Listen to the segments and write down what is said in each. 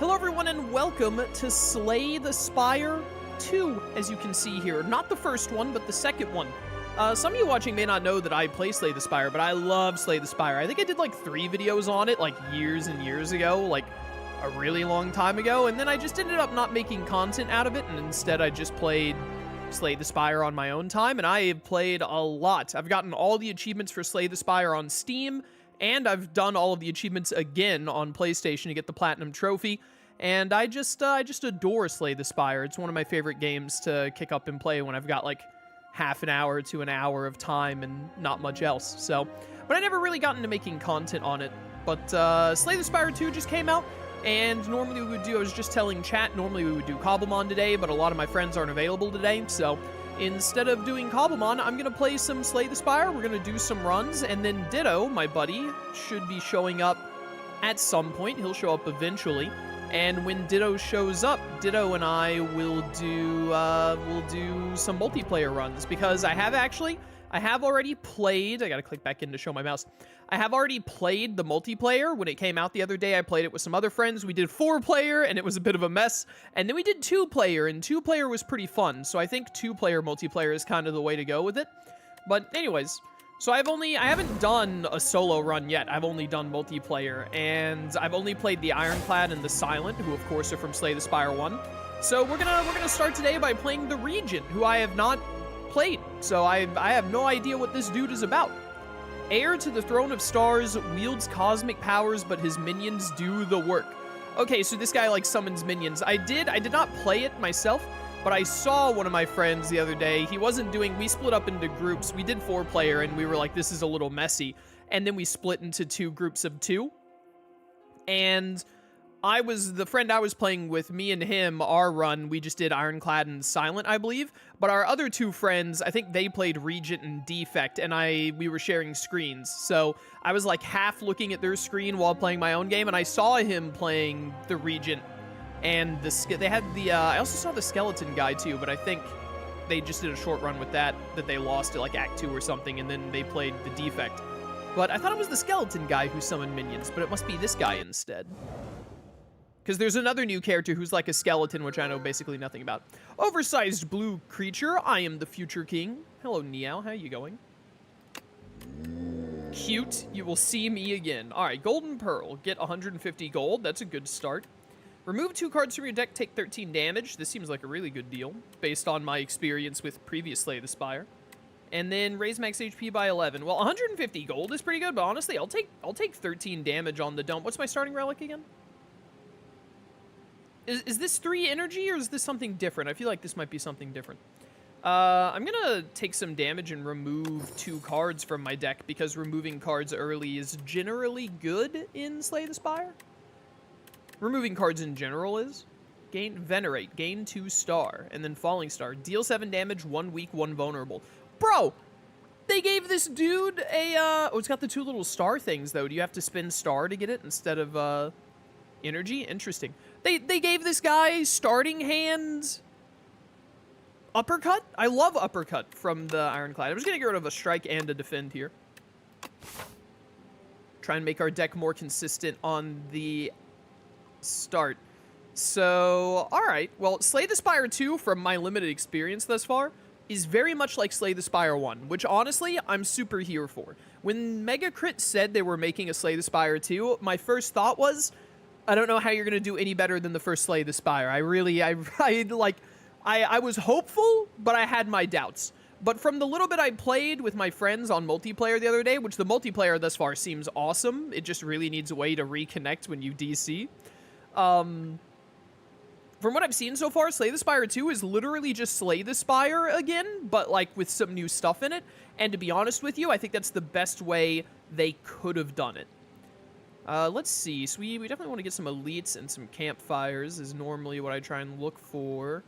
Hello everyone and welcome to Slay the Spire II, as you can see here. Not the first one, but the second one. Some of you watching may not know that I play Slay the Spire, but I love Slay the Spire. I think I did like 3 videos on it like years and years ago, like a really long time ago, and then I just ended up not making content out of it, and instead I just played Slay the Spire on my own time, and I have played a lot. I've gotten all the achievements for Slay the Spire on Steam, and I've done all of the achievements again on PlayStation to get the Platinum Trophy. And I just adore Slay the Spire. It's one of my favorite games to kick up and play when I've got like half an hour to an hour of time and not much else. So, but I never really got into making content on it. But Slay the Spire II just came out, and normally we would do, I was just telling chat, normally we would do Cobblemon today, but a lot of my friends aren't available today, so instead of doing Cobblemon, I'm going to play some Slay the Spire, we're going to do some runs, and then Ditto, my buddy, should be showing up at some point. He'll show up eventually. And when Ditto shows up, Ditto and I will do some multiplayer runs, because I have already played, I gotta click back in to show my mouse. I have already played the multiplayer. When it came out the other day, I played it with some other friends. We did 4-player, and it was a bit of a mess. And then we did 2-player, and 2-player was pretty fun. So I think 2-player multiplayer is kind of the way to go with it. But anyways, so I haven't done a solo run yet. I've only done multiplayer, and I've only played the Ironclad and the Silent, who of course are from Slay the Spire 1. So we're gonna start today by playing the Regent, who I have not played. So I have no idea what this dude is about. Heir to the Throne of Stars, wields cosmic powers, but his minions do the work. Okay, so this guy like summons minions. I did not play it myself, but I saw one of my friends the other day. We split up into groups. We did 4-player, and we were like, this is a little messy. And then we split into 2 groups of 2. And the friend I was playing with, me and him, our run, we just did Ironclad and Silent, I believe. But our other 2 friends, I think they played Regent and Defect, and we were sharing screens. So I was like half looking at their screen while playing my own game, and I saw him playing the Regent. And they had I also saw the skeleton guy too, but I think they just did a short run with that they lost at like Act 2 or something, and then they played the Defect. But I thought it was the skeleton guy who summoned minions, but it must be this guy instead. Because there's another new character who's like a skeleton, which I know basically nothing about. Oversized blue creature, I am the future king. Hello, Niao, how you going? Cute, you will see me again. Alright, Golden Pearl, get 150 gold, that's a good start. Remove 2 cards from your deck, take 13 damage. This seems like a really good deal, based on my experience with previous Slay the Spire. And then raise max HP by 11. Well, 150 gold is pretty good, but honestly, I'll take 13 damage on the dump. What's my starting relic again? Is this 3 energy, or is this something different? I feel like this might be something different. I'm gonna take some damage and remove 2 cards from my deck, because removing cards early is generally good in Slay the Spire. Removing cards in general is. Venerate, gain 2 star, and then Falling Star. Deal 7 damage, 1 weak, 1 vulnerable. Bro! They gave this dude a, oh, it's got the 2 little star things, though. Do you have to spend star to get it instead of, energy? Interesting. They gave this guy starting hand uppercut? I love uppercut from the Ironclad. I'm just gonna get rid of a strike and a defend here. Try and make our deck more consistent on the start. So, alright. Well, Slay the Spire 2, from my limited experience thus far, is very much like Slay the Spire 1, which honestly, I'm super here for. When Megacrit said they were making a Slay the Spire 2, my first thought was, I don't know how you're gonna do any better than the first Slay the Spire. I was hopeful, but I had my doubts. But from the little bit I played with my friends on multiplayer the other day, which the multiplayer thus far seems awesome, it just really needs a way to reconnect when you DC. From what I've seen so far, Slay the Spire 2 is literally just Slay the Spire again, but like with some new stuff in it. And to be honest with you, I think that's the best way they could have done it. Let's see. So we definitely want to get some elites and some campfires is normally what I try and look for.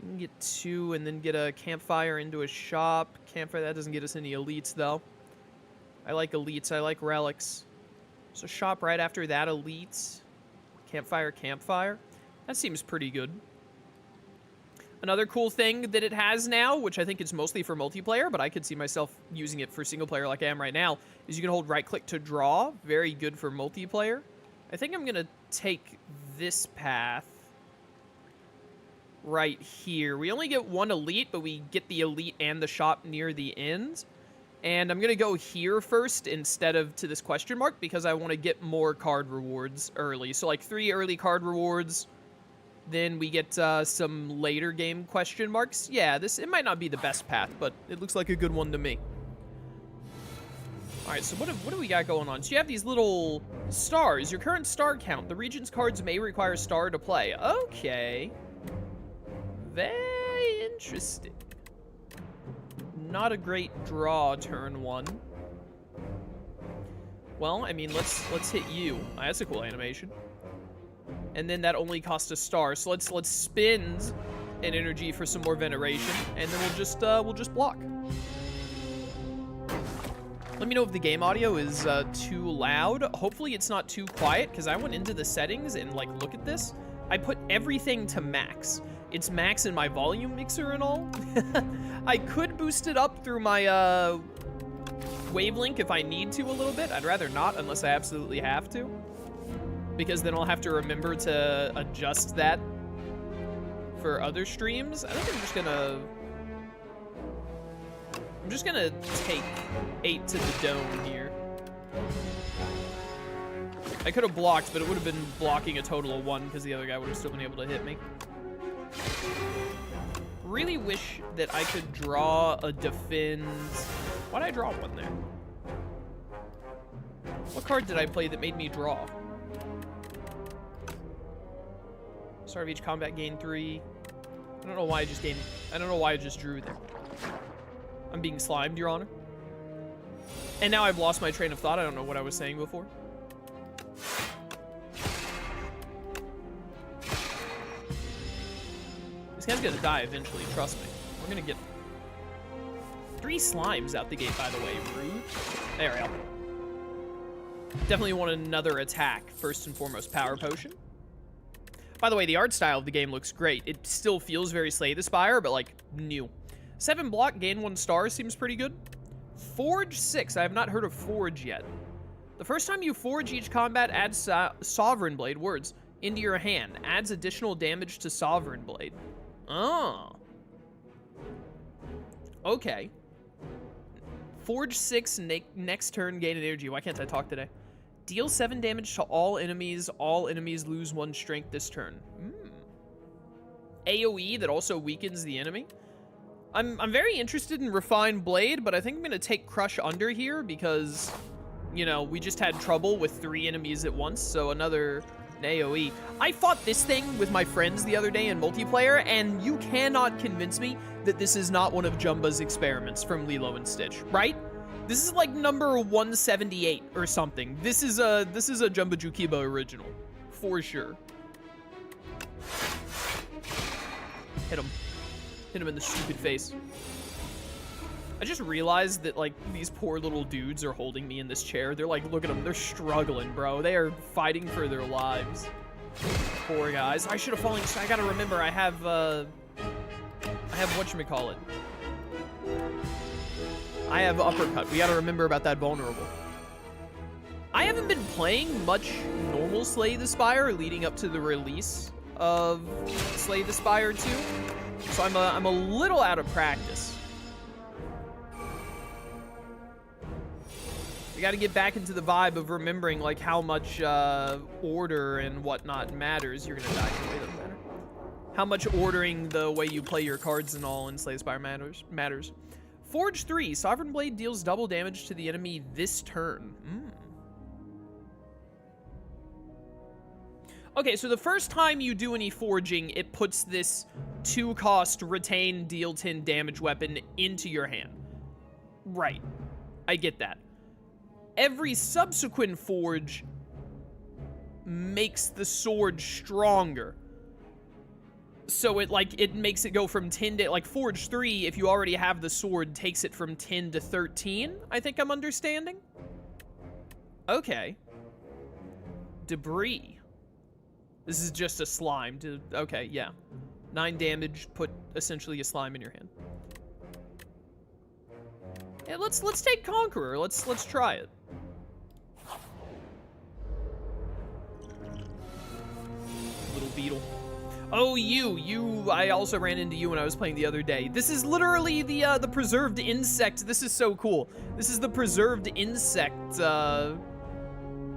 We can get 2 and then get a campfire into a shop. Campfire, that doesn't get us any elites though. I like elites. I like relics. So shop right after that, elites. Campfire. That seems pretty good. Another cool thing that it has now, which I think it's mostly for multiplayer, but I could see myself using it for single player like I am right now, is you can hold right click to draw. Very good for multiplayer. I think I'm going to take this path right here. We only get one elite, but we get the elite and the shop near the end. And I'm going to go here first instead of to this question mark because I want to get more card rewards early. So like 3 early card rewards. Then we get some later game question marks. Yeah, it might not be the best path, but it looks like a good one to me. All right, so what do we got going on? So you have these little stars. Your current star count. The Regent's cards may require a star to play. Okay. Very interesting. Not a great draw turn 1. Well, I mean, let's hit you. Oh, that's a cool animation. And then that only costs a star. So let's spend an energy for some more veneration, and then we'll just block. Let me know if the game audio is too loud. Hopefully it's not too quiet, because I went into the settings and like look at this. I put everything to max. It's max in my volume mixer and all. I could boost it up through my wavelink if I need to a little bit. I'd rather not unless I absolutely have to, because then I'll have to remember to adjust that for other streams. I think I'm just gonna take 8 to the dome here. I could have blocked, but it would have been blocking a total of 1 because the other guy would have still been able to hit me. Really wish that I could draw a defend. Why'd I draw 1 there? What card did I play that made me draw? Start of each combat, gain 3. I don't know why I just drew there. I'm being slimed, Your Honor. And now I've lost my train of thought. I don't know what I was saying before. This guy's gonna die eventually, trust me. We're gonna get 3 slimes out the gate, by the way. Rude. There we go. Definitely want another attack. First and foremost, power potion. By the way, the art style of the game looks great. It still feels very Slay the Spire, but like new. 7 block, gain 1 star seems pretty good. Forge 6. I have not heard of Forge yet. The first time you forge each combat, adds Sovereign Blade words into your hand. Adds additional damage to Sovereign Blade. Oh. Okay. Forge 6, next turn, gain an energy. Why can't I talk today? Deal 7 damage to all enemies. All enemies lose 1 strength this turn. AoE that also weakens the enemy. I'm very interested in Refined Blade, but I think I'm going to take Crush Under here because, you know, we just had trouble with 3 enemies at once, so another AoE. I fought this thing with my friends the other day in multiplayer, and you cannot convince me that this is not one of Jumba's experiments from Lilo and Stitch, right? This is like number 178 or something. This is a Jumba Jukiba original, for sure. Hit him. Hit him in the stupid face. I just realized that, like, these poor little dudes are holding me in this chair. They're like, look at them. They're struggling, bro. They are fighting for their lives. Poor guys. I should have fallen. I gotta remember, I have whatchamacallit. I have uppercut. We gotta remember about that vulnerable. I haven't been playing much normal Slay the Spire leading up to the release of Slay the Spire II. So I'm a little out of practice. We got to get back into the vibe of remembering like how much order and whatnot matters. You're gonna die anyway, doesn't matter. How much ordering the way you play your cards and all in Slay the Spire matters. Forge 3, Sovereign Blade deals double damage to the enemy this turn. Okay, so the first time you do any forging, it puts this 2-cost retain deal 10 damage weapon into your hand. Right. I get that. Every subsequent forge makes the sword stronger. So it makes it go from 10 to, like, Forge 3, if you already have the sword, takes it from 10 to 13, I think I'm understanding. Okay. Debris. This is just a slime. Okay, yeah. 9 damage, put essentially a slime in your hand. Yeah, let's take Conqueror. Let's try it. beetle. Oh, I also ran into you when I was playing the other day. This is literally the preserved insect. This is so cool. This is the preserved insect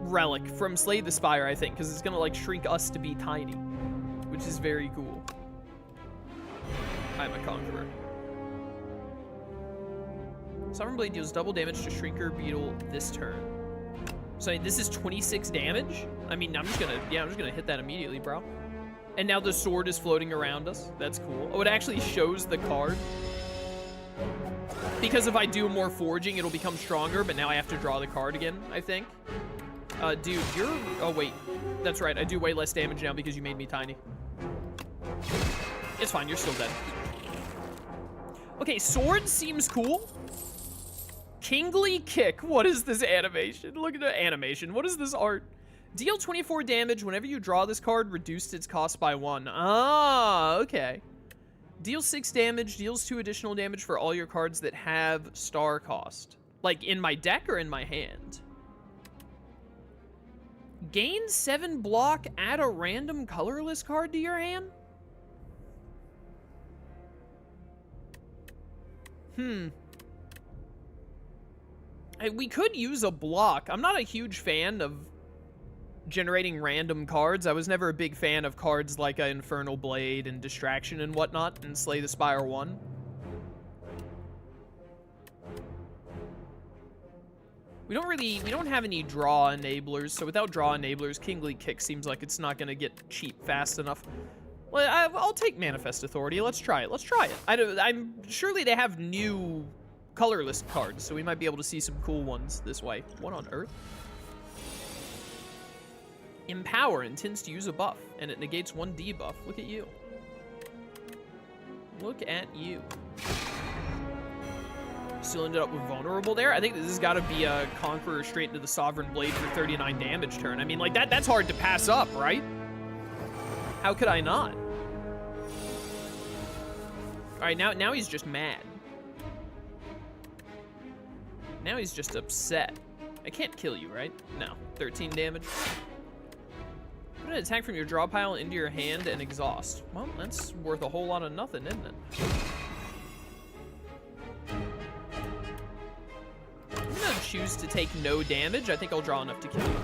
relic from Slay the Spire, I think, because it's gonna like shrink us to be tiny, which is very cool. I'm a conqueror. Sovereign Blade deals double damage to Shrinker Beetle this turn. So this is 26 damage? I mean, I'm just gonna hit that immediately, bro. And now the sword is floating around us. That's cool. Oh, it actually shows the card. Because if I do more foraging, it'll become stronger, but now I have to draw the card again, I think. Dude, you're... Oh, wait. That's right. I do way less damage now because you made me tiny. It's fine. You're still dead. Okay, sword seems cool. Kingly Kick. What is this animation? Look at the animation. What is this art? Deal 24 damage whenever you draw this card, reduced its cost by 1. Ah, okay. Deals 6 damage, deals 2 additional damage for all your cards that have star cost. Like in my deck or in my hand? Gain 7 block, add a random colorless card to your hand? We could use a block. I'm not a huge fan of generating random cards. I was never a big fan of cards like Infernal Blade and Distraction and whatnot in Slay the Spire 1. We don't have any draw enablers, so without draw enablers, Kingly Kick seems like it's not gonna get cheap fast enough. Well, I'll take Manifest Authority. Let's try it. I'm surely they have new colorless cards, so we might be able to see some cool ones this way. What on earth? Empower intends to use a buff, and it negates 1 debuff. Look at you. Look at you. Still ended up with Vulnerable there. I think this has got to be a Conqueror straight into the Sovereign Blade for 39 damage turn. I mean, like, that's hard to pass up, right? How could I not? All right, now he's just mad. Now he's just upset. I can't kill you, right? No. 13 damage. Put an attack from your draw pile into your hand and exhaust. Well, that's worth a whole lot of nothing, isn't it? I'm gonna choose to take no damage. I think I'll draw enough to kill you.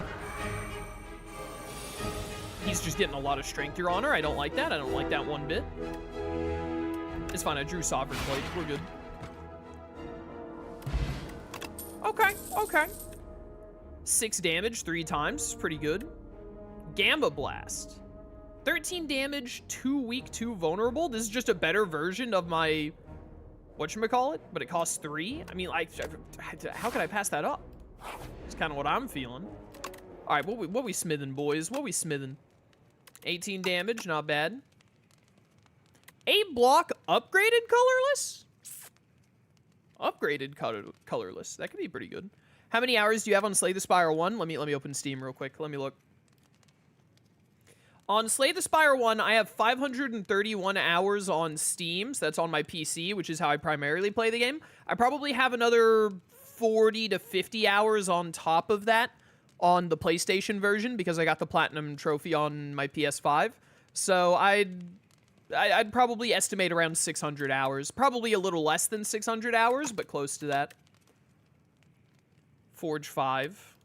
He's just getting a lot of strength, Your Honor. I don't like that. I don't like that one bit. It's fine. I drew Sovereign Blade. We're good. Okay. 6 damage 3 times. Pretty good. Gamma Blast. 13 damage, 2 weak, 2 vulnerable. This is just a better version of my whatchamacallit, but it costs 3. I mean, like, how could I pass that up? It's kind of what I'm feeling. All right, what we smithing, boys? What we smithing? 18 damage, not bad. 8 block, upgraded colorless? Upgraded colorless. That could be pretty good. How many hours do you have on Slay the Spire 1? Let me open Steam real quick. Let me look. On Slay the Spire 1, I have 531 hours on Steam, so that's on my PC, which is how I primarily play the game. I probably have another 40 to 50 hours on top of that on the PlayStation version, because I got the Platinum Trophy on my PS5. So I'd probably estimate around 600 hours. Probably a little less than 600 hours, but close to that. Forge 5.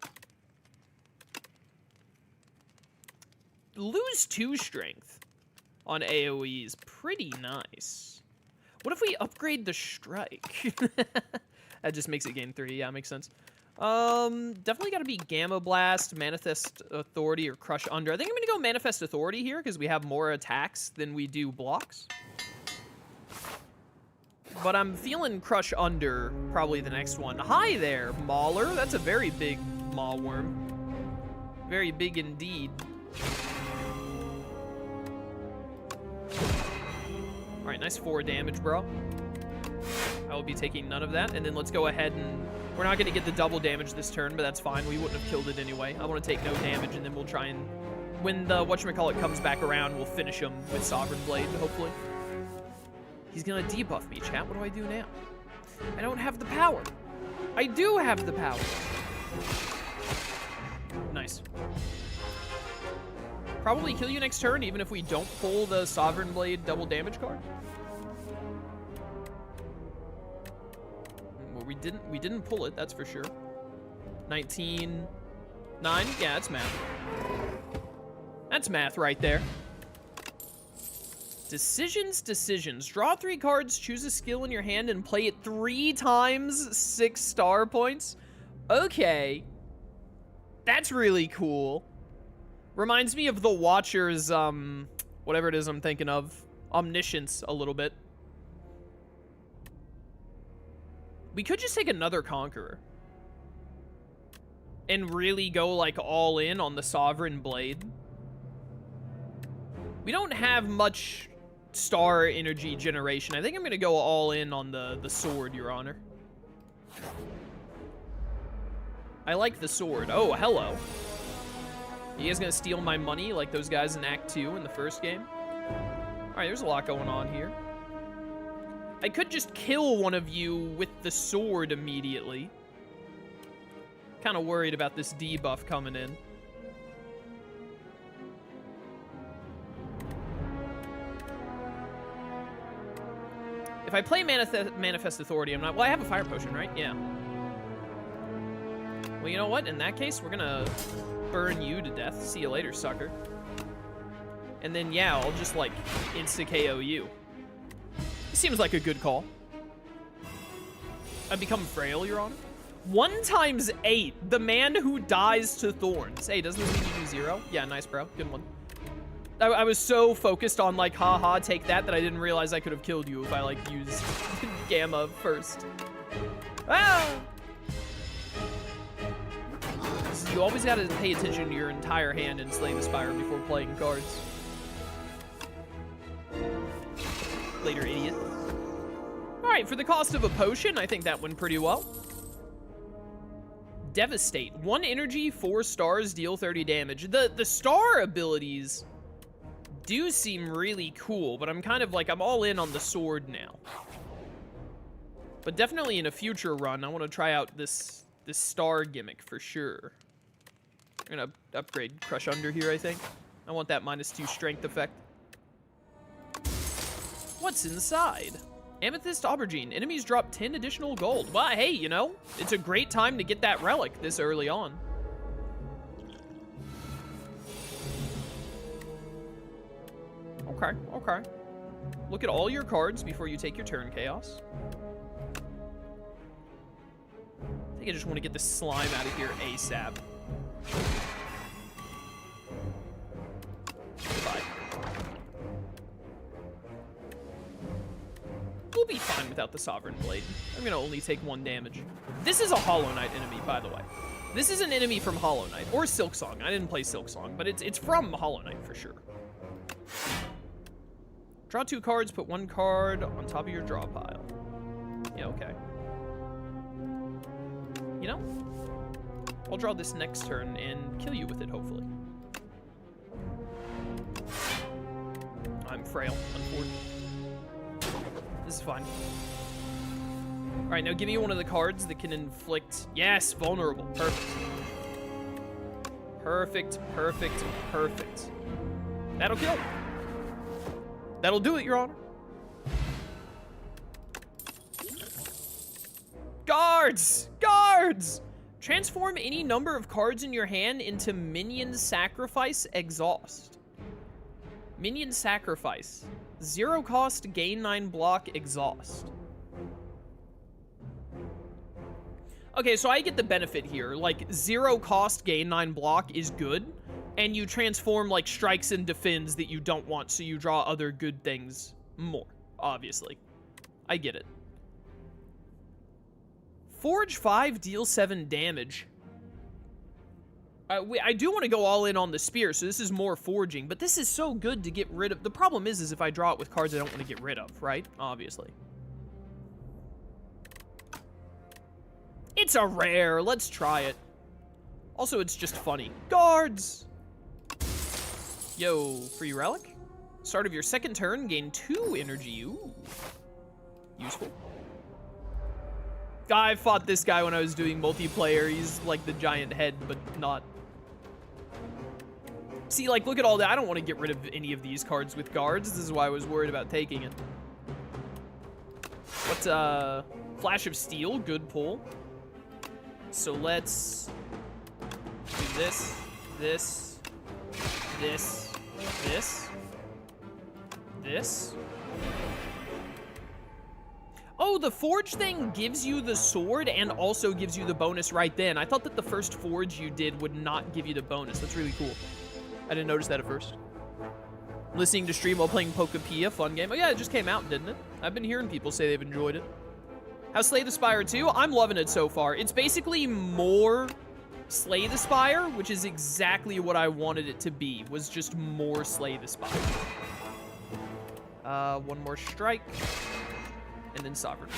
Lose 2 strength on AoE is pretty nice. What if we upgrade the strike? That just makes it gain 3. Yeah, makes sense. Definitely got to be Gamma Blast, Manifest Authority, or Crush Under. I think I'm going to go Manifest Authority here because we have more attacks than we do blocks. But I'm feeling Crush Under, probably the next one. Hi there, Mauler. That's a very big maw worm. Very big indeed. All right, nice 4 damage, bro. I will be taking none of that. And then let's go ahead and... We're not going to get the double damage this turn, but that's fine. We wouldn't have killed it anyway. I want to take no damage, and then we'll try and... When the whatchamacallit comes back around, we'll finish him with Sovereign Blade, hopefully. He's going to debuff me, chat. What do I do now? I don't have the power. I do have the power. Nice. Probably kill you next turn, even if we don't pull the Sovereign Blade double damage card. Well, we didn't pull it, that's for sure. 19, 9, yeah, that's math. That's math right there. Decisions. Draw 3 cards, choose a skill in your hand, and play it 3 times, 6 star points. Okay. That's really cool. Reminds me of the Watcher's, whatever it is I'm thinking of, Omniscience a little bit. We could just take another Conqueror. And really go, like, all in on the Sovereign Blade. We don't have much star energy generation. I think I'm gonna go all in on the sword, Your Honor. I like the sword. Oh, hello. You guys gonna steal my money like those guys in Act 2 in the first game? Alright, there's a lot going on here. I could just kill one of you with the sword immediately. Kind of worried about this debuff coming in. If I play Manifest Authority, I'm not... Well, I have a fire potion, right? Yeah. Well, you know what? In that case, we're gonna burn you to death. See you later, sucker. And then, yeah, I'll just, like, insta-KO you. Seems like a good call. I become frail, Your Honor. 1 times 8. The man who dies to thorns. Hey, doesn't this mean you do 0? Yeah, nice, bro. Good one. I was so focused on, like, haha, take that I didn't realize I could have killed you if I, like, used Gamma first. Ah! So you always gotta pay attention to your entire hand in Slay the Spire before playing cards. Later, idiot. Alright, for the cost of a potion, I think that went pretty well. Devastate. 1 energy, 4 stars, deal 30 damage. The star abilities do seem really cool, but I'm kind of like, I'm all in on the sword now. But definitely in a future run, I want to try out this star gimmick for sure. I'm gonna upgrade Crush Under here, I think. I want that -2 strength effect. What's inside? Amethyst Aubergine. Enemies drop 10 additional gold. Well, hey, you know, it's a great time to get that relic this early on. Okay, okay. Look at all your cards before you take your turn, Chaos. I think I just want to get this slime out of here ASAP. Goodbye. We'll be fine without the Sovereign Blade. I'm going to only take 1 damage. This is a Hollow Knight enemy, by the way. This is an enemy from Hollow Knight, or Silksong. I didn't play Silksong, but it's from Hollow Knight for sure. Draw 2 cards, put 1 card on top of your draw pile. Yeah, okay. You know, I'll draw this next turn and kill you with it, hopefully. I'm frail, unfortunately. This is fine. All right, now give me one of the cards that can inflict... Yes, vulnerable. Perfect. Perfect, perfect, perfect. That'll kill. That'll do it, Your Honor. Guards! Guards! Transform any number of cards in your hand into Minion Sacrifice Exhaust. Minion Sacrifice. 0 cost, gain 9 block, exhaust. Okay, so I get the benefit here. Like, 0 cost, gain 9 block is good. And you transform, like, strikes and defends that you don't want, so you draw other good things more, obviously. I get it. Forge 5, deal 7 damage. I do want to go all in on the spear, so this is more forging, but this is so good to get rid of. The problem is if I draw it with cards I don't want to get rid of, right? Obviously. It's a rare. Let's try it. Also, it's just funny. Guards! Yo, free relic? Start of your second turn, gain 2 energy. Ooh. Useful. I fought this guy when I was doing multiplayer. He's like the giant head, but not. See, like, look at all that. I don't want to get rid of any of these cards with guards. This is why I was worried about taking it. What's, Flash of Steel, good pull. So let's do this, this, this, this. Oh, the forge thing gives you the sword and also gives you the bonus right then. I thought that the first forge you did would not give you the bonus. That's really cool. I didn't notice that at first. Listening to stream while playing Pokepia, fun game. Oh yeah, it just came out, didn't it? I've been hearing people say they've enjoyed it. How's Slay the Spire II? I'm loving it so far. It's basically more Slay the Spire, which is exactly what I wanted it to be, was just more Slay the Spire. One more strike, and then Sovereign.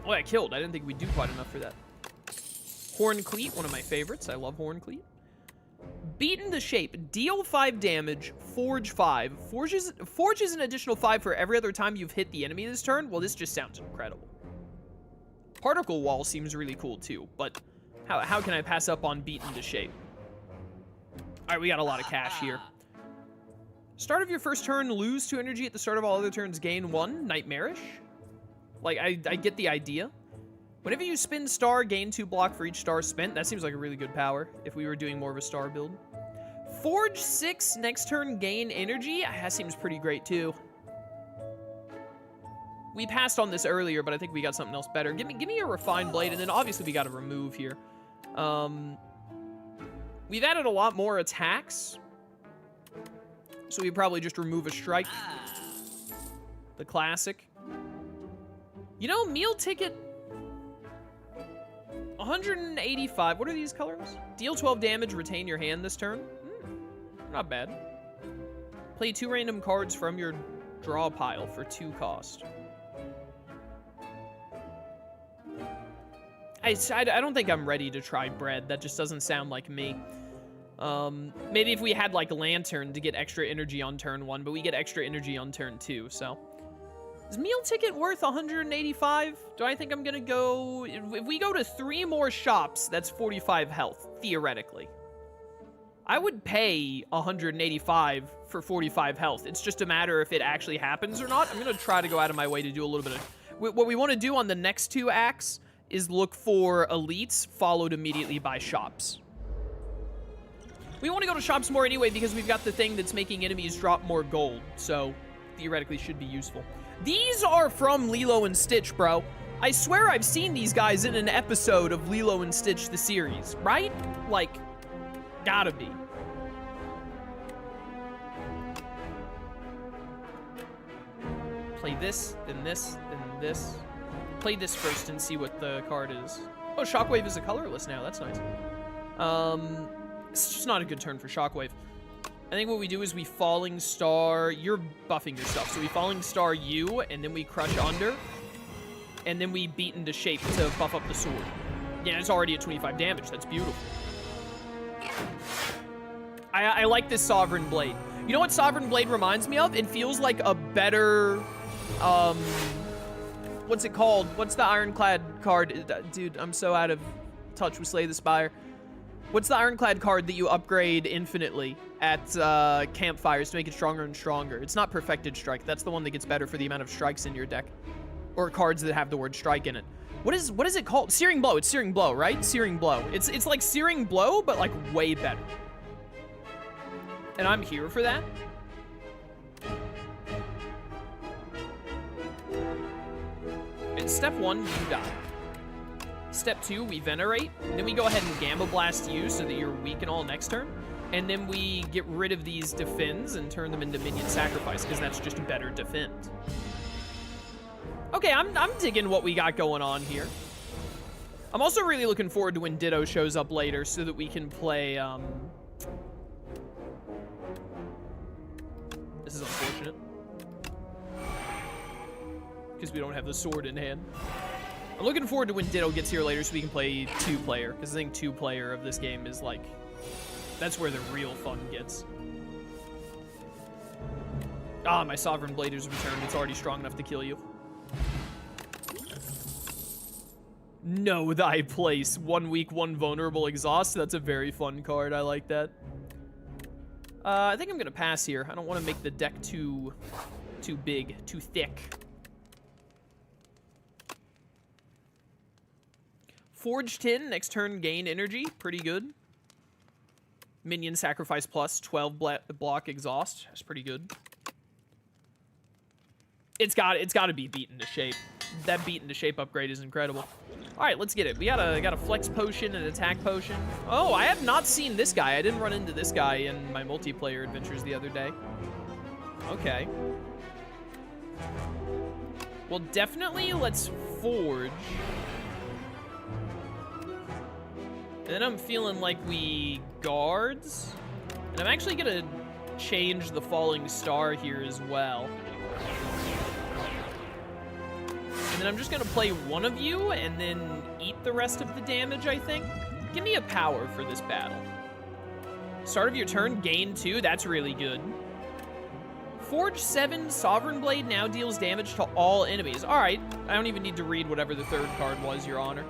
Oh, I killed. I didn't think we'd do quite enough for that. Horn Cleat, one of my favorites. I love Horn Cleat. Beaten the Shape. Deal 5 damage, Forge 5. Forge is an additional 5 for every other time you've hit the enemy this turn. Well, this just sounds incredible. Particle Wall seems really cool too, but how can I pass up on Beaten to Shape? All right, we got a lot of cash here. Start of your first turn, lose 2 energy. At the start of all other turns, gain 1. Nightmarish. Like, I get the idea. Whenever you spin star, gain 2 block for each star spent. That seems like a really good power if we were doing more of a star build. Forge 6, next turn, gain energy. That seems pretty great too. We passed on this earlier, but I think we got something else better. Give me a refined blade, and then obviously we got to remove here. We've added a lot more attacks, so we probably just remove a strike. The classic. You know, meal ticket 185. What are these colors? Deal 12 damage, retain your hand this turn. Not bad. Play 2 random cards from your draw pile for 2 cost. I don't think I'm ready to try bread. That just doesn't sound like me. Maybe if we had, like, Lantern to get extra energy on turn 1, but we get extra energy on turn 2, so. Is meal ticket worth 185? Do I think I'm gonna go... If we go to 3 more shops, that's 45 health, theoretically. I would pay 185 for 45 health. It's just a matter if it actually happens or not. I'm gonna try to go out of my way to do a little bit of... What we want to do on the next 2 acts is look for elites followed immediately by shops. We want to go to shops more anyway because we've got the thing that's making enemies drop more gold, so theoretically should be useful. These are from Lilo and Stitch, bro. I swear I've seen these guys in an episode of Lilo and Stitch the series, right? Like, gotta be. Play this, then this, then this. Play this first and see what the card is. Oh, Shockwave is a colorless now. That's nice. It's just not a good turn for Shockwave. I think what we do is we Falling Star... You're buffing your stuff. So we Falling Star you, and then we Crush Under. And then we Beaten to Shape to buff up the sword. Yeah, it's already at 25 damage. That's beautiful. I like this Sovereign Blade. You know what Sovereign Blade reminds me of? It feels like a better... What's it called? What's the Ironclad card? Dude, I'm so out of touch with Slay the Spire. What's the Ironclad card that you upgrade infinitely at campfires to make it stronger and stronger? It's not Perfected Strike. That's the one that gets better for the amount of strikes in your deck. Or cards that have the word strike in it. What is it called? Searing Blow. It's Searing Blow, right? Searing Blow. It's like Searing Blow, but like way better. And I'm here for that. In step 1, you die. Step 2, we Venerate. And then we go ahead and Gamma Blast you so that you're weak and all next turn. And then we get rid of these Defends and turn them into Minion Sacrifice, because that's just better Defend. Okay, I'm digging what we got going on here. I'm also really looking forward to when Ditto shows up later so that we can play, This is unfortunate. Because we don't have the sword in hand. I'm looking forward to when Ditto gets here later so we can play 2-player, because I think 2-player of this game is like... That's where the real fun gets. Ah, my Sovereign Blade is returned. It's already strong enough to kill you. Know thy place. 1 weak, 1 vulnerable exhaust. That's a very fun card. I like that. I think I'm gonna pass here. I don't want to make the deck too big, too thick. Forged Tin, next turn gain energy, pretty good. Minion sacrifice plus 12 block exhaust, that's pretty good. It's got to be beaten to shape. That beaten to shape upgrade is incredible. All right, let's get it. We got a flex potion and attack potion. Oh, I have not seen this guy. I didn't run into this guy in my multiplayer adventures the other day. Okay. Well, definitely let's forge. And then I'm feeling like we guards. And I'm actually gonna change the falling star here as well. And then I'm just gonna play one of you and then eat the rest of the damage, I think. Give me a power for this battle. Start of your turn, gain 2, that's really good. Forge 7, Sovereign Blade now deals damage to all enemies. All right, I don't even need to read whatever the third card was, Your Honor.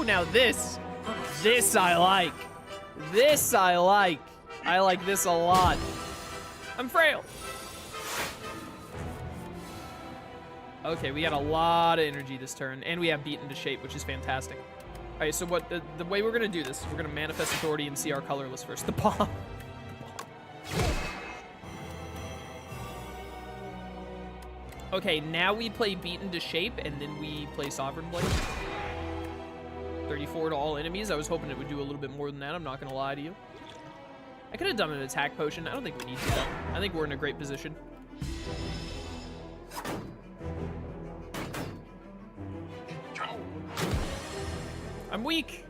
Now this I like. This I like. I like this a lot. I'm frail. Okay, we had a lot of energy this turn, and we have beaten to shape, which is fantastic. All right, so what the way we're gonna do this is we're gonna manifest authority and see our colorless first. The bomb. Okay, now we play beaten to shape, and then we play Sovereign Blade. 34 to all enemies. I was hoping it would do a little bit more than that. I'm not gonna lie to you. I could have done an attack potion. I don't think we need to though. I think we're in a great position. I'm weak.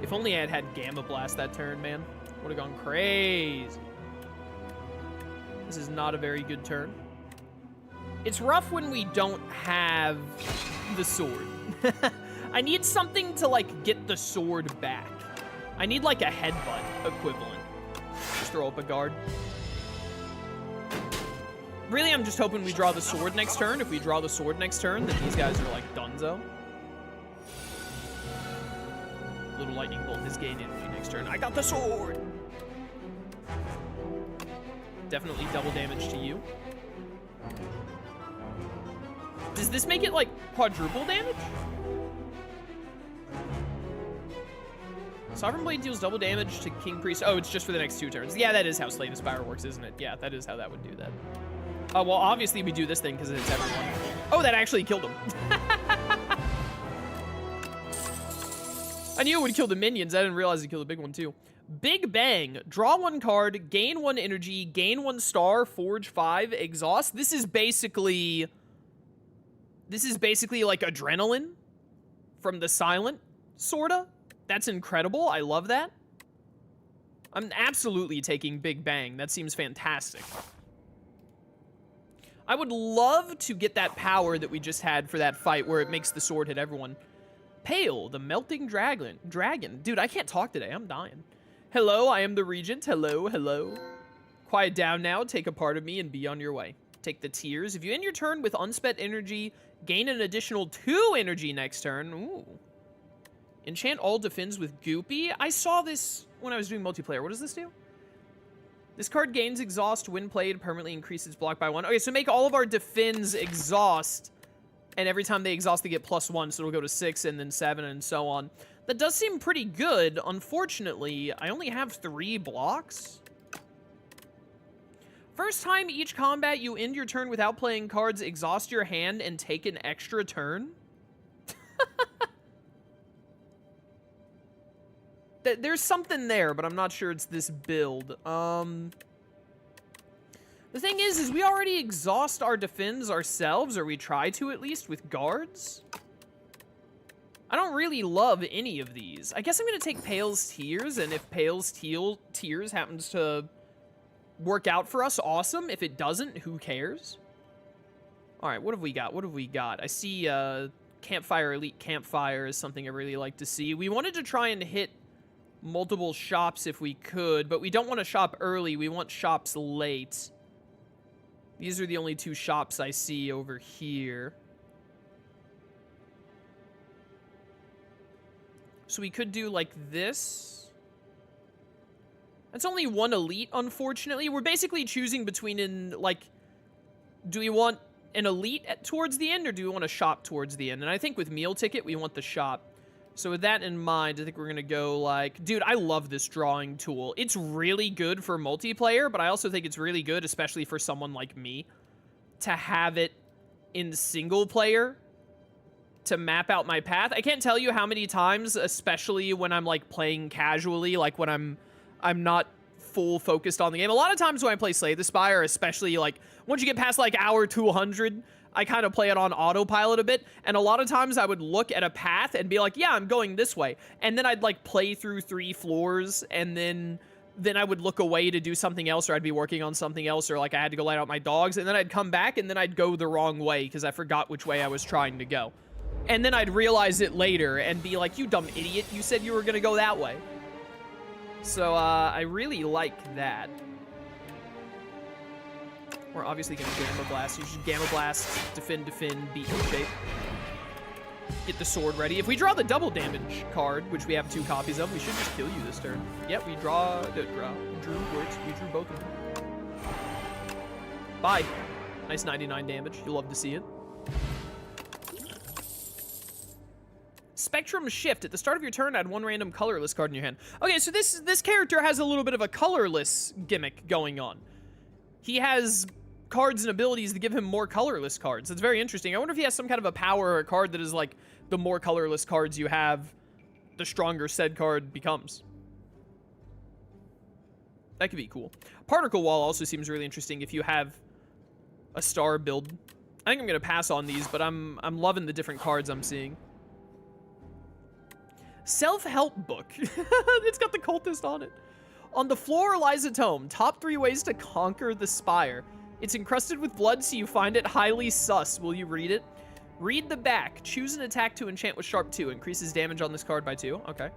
If only I had had Gamma Blast that turn, man. Would have gone crazy. This is not a very good turn. It's rough when we don't have the sword. I need something to, like, get the sword back. I need, like, a headbutt equivalent. Just throw up a guard. Really, I'm just hoping we draw the sword next turn. If we draw the sword next turn, then these guys are, like, donezo. Little lightning bolt is gain energy next turn. I got the sword! Definitely double damage to you. Does this make it, like, quadruple damage? Sovereign Blade deals double damage to King Priest. Oh, it's just for the next 2 turns. Yeah, that is how Slay the Spire works, isn't it? Yeah, that is how that would do that. Oh, well, obviously we do this thing because it hits everyone. Oh, that actually killed him. I knew it would kill the minions. I didn't realize it killed the big one, too. Big Bang. Draw 1 card, gain 1 energy, gain 1 star, forge 5, exhaust. This is basically like adrenaline from the Silent, sorta. That's incredible. I love that. I'm absolutely taking Big Bang. That seems fantastic. I would love to get that power that we just had for that fight where it makes the sword hit everyone. Pale, the melting dragon. Dude, I can't talk today. I'm dying. Hello, I am the Regent. Hello, hello. Quiet down now. Take a part of me and be on your way. Take the tears. If you end your turn with unspent energy, gain an additional 2 energy next turn. Ooh. Enchant all defends with Goopy. I saw this when I was doing multiplayer. What does this do? This card gains exhaust when played, permanently increases block by 1. Okay, so make all of our defends exhaust, and every time they exhaust, they get +1, so it'll go to 6 and then 7 and so on. That does seem pretty good. Unfortunately, I only have 3 blocks. First time each combat you end your turn without playing cards, exhaust your hand and take an extra turn. There's something there, but I'm not sure it's this build. The thing is we already exhaust our defends ourselves, or we try to at least, with guards. I don't really love any of these. I guess I'm going to take Pale's Tears, and if Pale's Tears happens to work out for us, awesome. If it doesn't, who cares? All right, what have we got? What have we got? I see Campfire Elite Campfire is something I really like to see. We wanted to try and hit multiple shops if we could, but we don't want to shop early. We want shops late. These are the only 2 shops I see over here. So we could do like this. That's only one elite, unfortunately. We're basically choosing between, do we want an elite towards the end, or do we want a shop towards the end? And I think with meal ticket, we want the shop. So with that in mind, I think we're going to go like... Dude, I love this drawing tool. It's really good for multiplayer, but I also think it's really good, especially for someone like me, to have it in single player to map out my path. I can't tell you how many times, especially when I'm like playing casually, like when I'm not full focused on the game. A lot of times when I play Slay the Spire, especially like once you get past like hour 200, I kind of play it on autopilot a bit. And a lot of times I would look at a path and be like, yeah, I'm going this way. And then I'd like play through 3 floors, and then I would look away to do something else, or I'd be working on something else, or like I had to go let out my dogs, and then I'd come back and then I'd go the wrong way because I forgot which way I was trying to go. And then I'd realize it later and be like, you dumb idiot, you said you were going to go that way. So, I really like that. We're obviously going to Gamma Blast. You should Gamma Blast, defend, beat in shape. Get the sword ready. If we draw the double damage card, which we have 2 copies of, we should just kill you this turn. Yep, we draw. Drew works. We drew both of them. Bye. Nice 99 damage. You'll love to see it. Spectrum Shift. At the start of your turn, add 1 random colorless card in your hand. Okay, so this character has a little bit of a colorless gimmick going on. He has cards and abilities that give him more colorless cards. It's very interesting. I wonder if he has some kind of a power or a card that is like, the more colorless cards you have, the stronger said card becomes. That could be cool. Particle Wall also seems really interesting if you have a star build. I think I'm going to pass on these, but I'm loving the different cards I'm seeing. Self-help book. It's got the cultist on it. On the floor lies a tome. Top 3 ways to conquer the spire. It's encrusted with blood, so you find it highly sus. Will you read it? Read the back. Choose an attack to enchant with Sharp 2. Increases damage on this card by 2. Okay.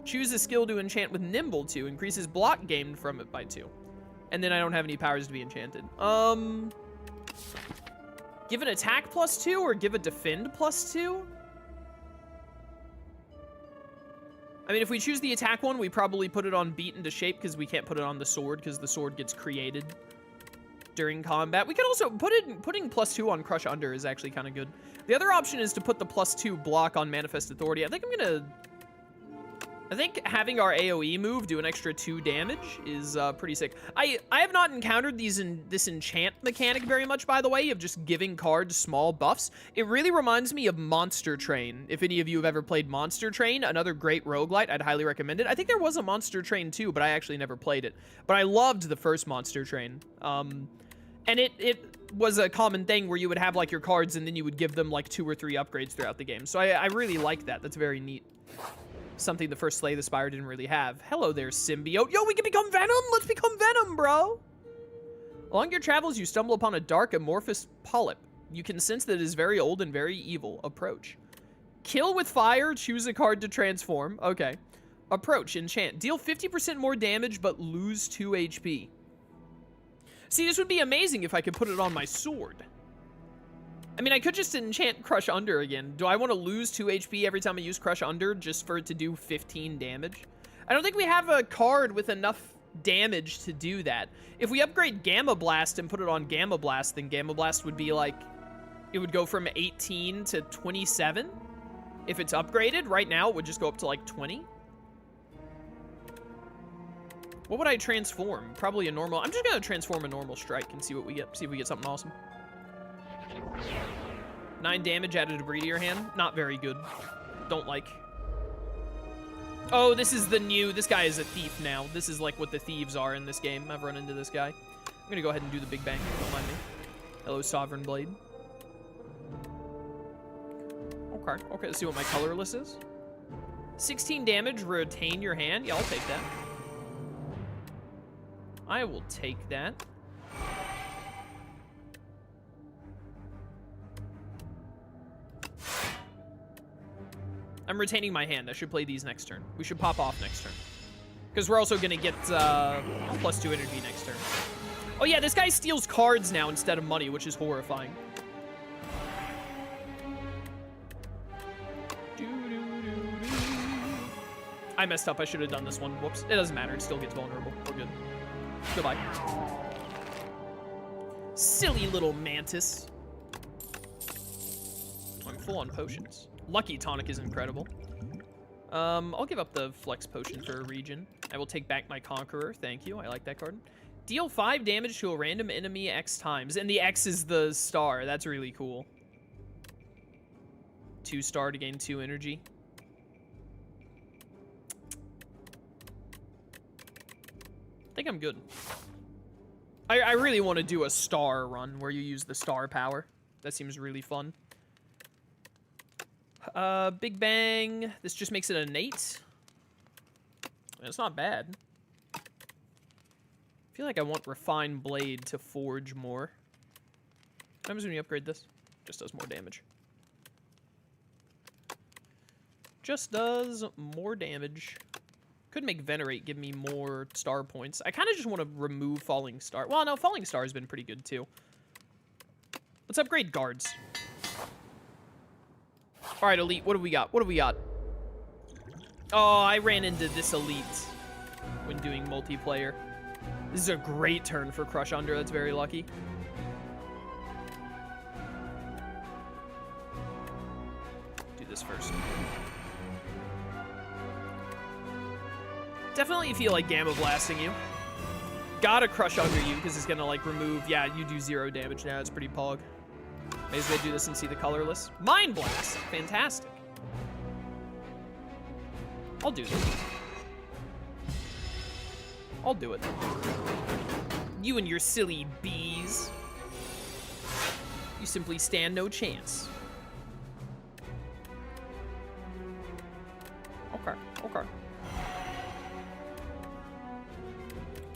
Choose a skill to enchant with Nimble 2. Increases block gained from it by 2. And then I don't have any powers to be enchanted. Give an attack plus 2 or give a defend plus 2? I mean, if we choose the attack one, we probably put it on beat into shape because we can't put it on the sword because the sword gets created during combat. We could also putting plus 2 on Crush Under is actually kind of good. The other option is to put the plus 2 block on Manifest Authority. I think having our AoE move do an extra 2 damage is pretty sick. I have not encountered this enchant mechanic very much, by the way, of just giving cards small buffs. It really reminds me of Monster Train. If any of you have ever played Monster Train, another great roguelite, I'd highly recommend it. I think there was a Monster Train too, but I actually never played it. But I loved the first Monster Train. And it was a common thing where you would have like your cards and then you would give them like 2 or 3 upgrades throughout the game. So I really like that. That's very neat. Something the first Slay the Spire didn't really have. Hello there, symbiote. Yo, we can become Venom? Let's become Venom, bro. Along your travels, you stumble upon a dark, amorphous polyp. You can sense that it is very old and very evil. Approach. Kill with fire. Choose a card to transform. Okay. Approach. Enchant. Deal 50% more damage, but lose 2 HP. See, this would be amazing if I could put it on my sword. I mean, I could just enchant Crush Under again. Do I want to lose 2 HP every time I use Crush Under just for it to do 15 damage? I don't think we have a card with enough damage to do that. If we upgrade Gamma Blast and put it on Gamma Blast, then Gamma Blast would be like... It would go from 18 to 27. If it's upgraded, right now it would just go up to like 20. What would I transform? Probably a normal... I'm just going to transform a normal strike and see what we get. See if we get something awesome. 9 damage added debris to your hand. Not very good. Don't like. Oh, this is the new... This guy is a thief now. This is like what the thieves are in this game. I've run into this guy. I'm going to go ahead and do the Big Bang. Don't mind me. Hello, Sovereign Blade. Okay. Okay, let's see what my colorless is. 16 damage. Retain your hand. Yeah, I'll take that. I will take that. I'm retaining my hand. I should play these next turn. We should pop off next turn. Because we're also going to get plus 2 energy next turn. Oh yeah, this guy steals cards now instead of money, which is horrifying. I messed up. I should have done this one. Whoops. It doesn't matter. It still gets vulnerable. We're good. Goodbye. Silly little mantis. I'm full on potions. Lucky Tonic is incredible. I'll give up the Flex Potion for a Regent. I will take back my Conqueror. Thank you. I like that card. Deal 5 damage to a random enemy X times. And the X is the star. That's really cool. 2 star to gain 2 energy. I think I'm good. I really want to do a star run where you use the star power. That seems really fun. Big Bang. This just makes it an 8. It's not bad. I feel like I want Refined Blade to forge more. What happens when you upgrade this? Just does more damage. Just does more damage. Could make Venerate give me more star points. I kind of just want to remove Falling Star. Well, no, Falling Star has been pretty good too. Let's upgrade guards. All right, Elite, what do we got? What do we got? Oh, I ran into this Elite when doing multiplayer. This is a great turn for Crush Under. That's very lucky. Do this first. Definitely feel like Gamma Blasting you. Gotta Crush Under you because it's gonna like remove. Yeah, you do 0 damage now. It's pretty pog. May as well do this and see the colorless. Mind Blast. Fantastic. I'll do this. I'll do it. You and your silly bees. You simply stand no chance. Okay, okay.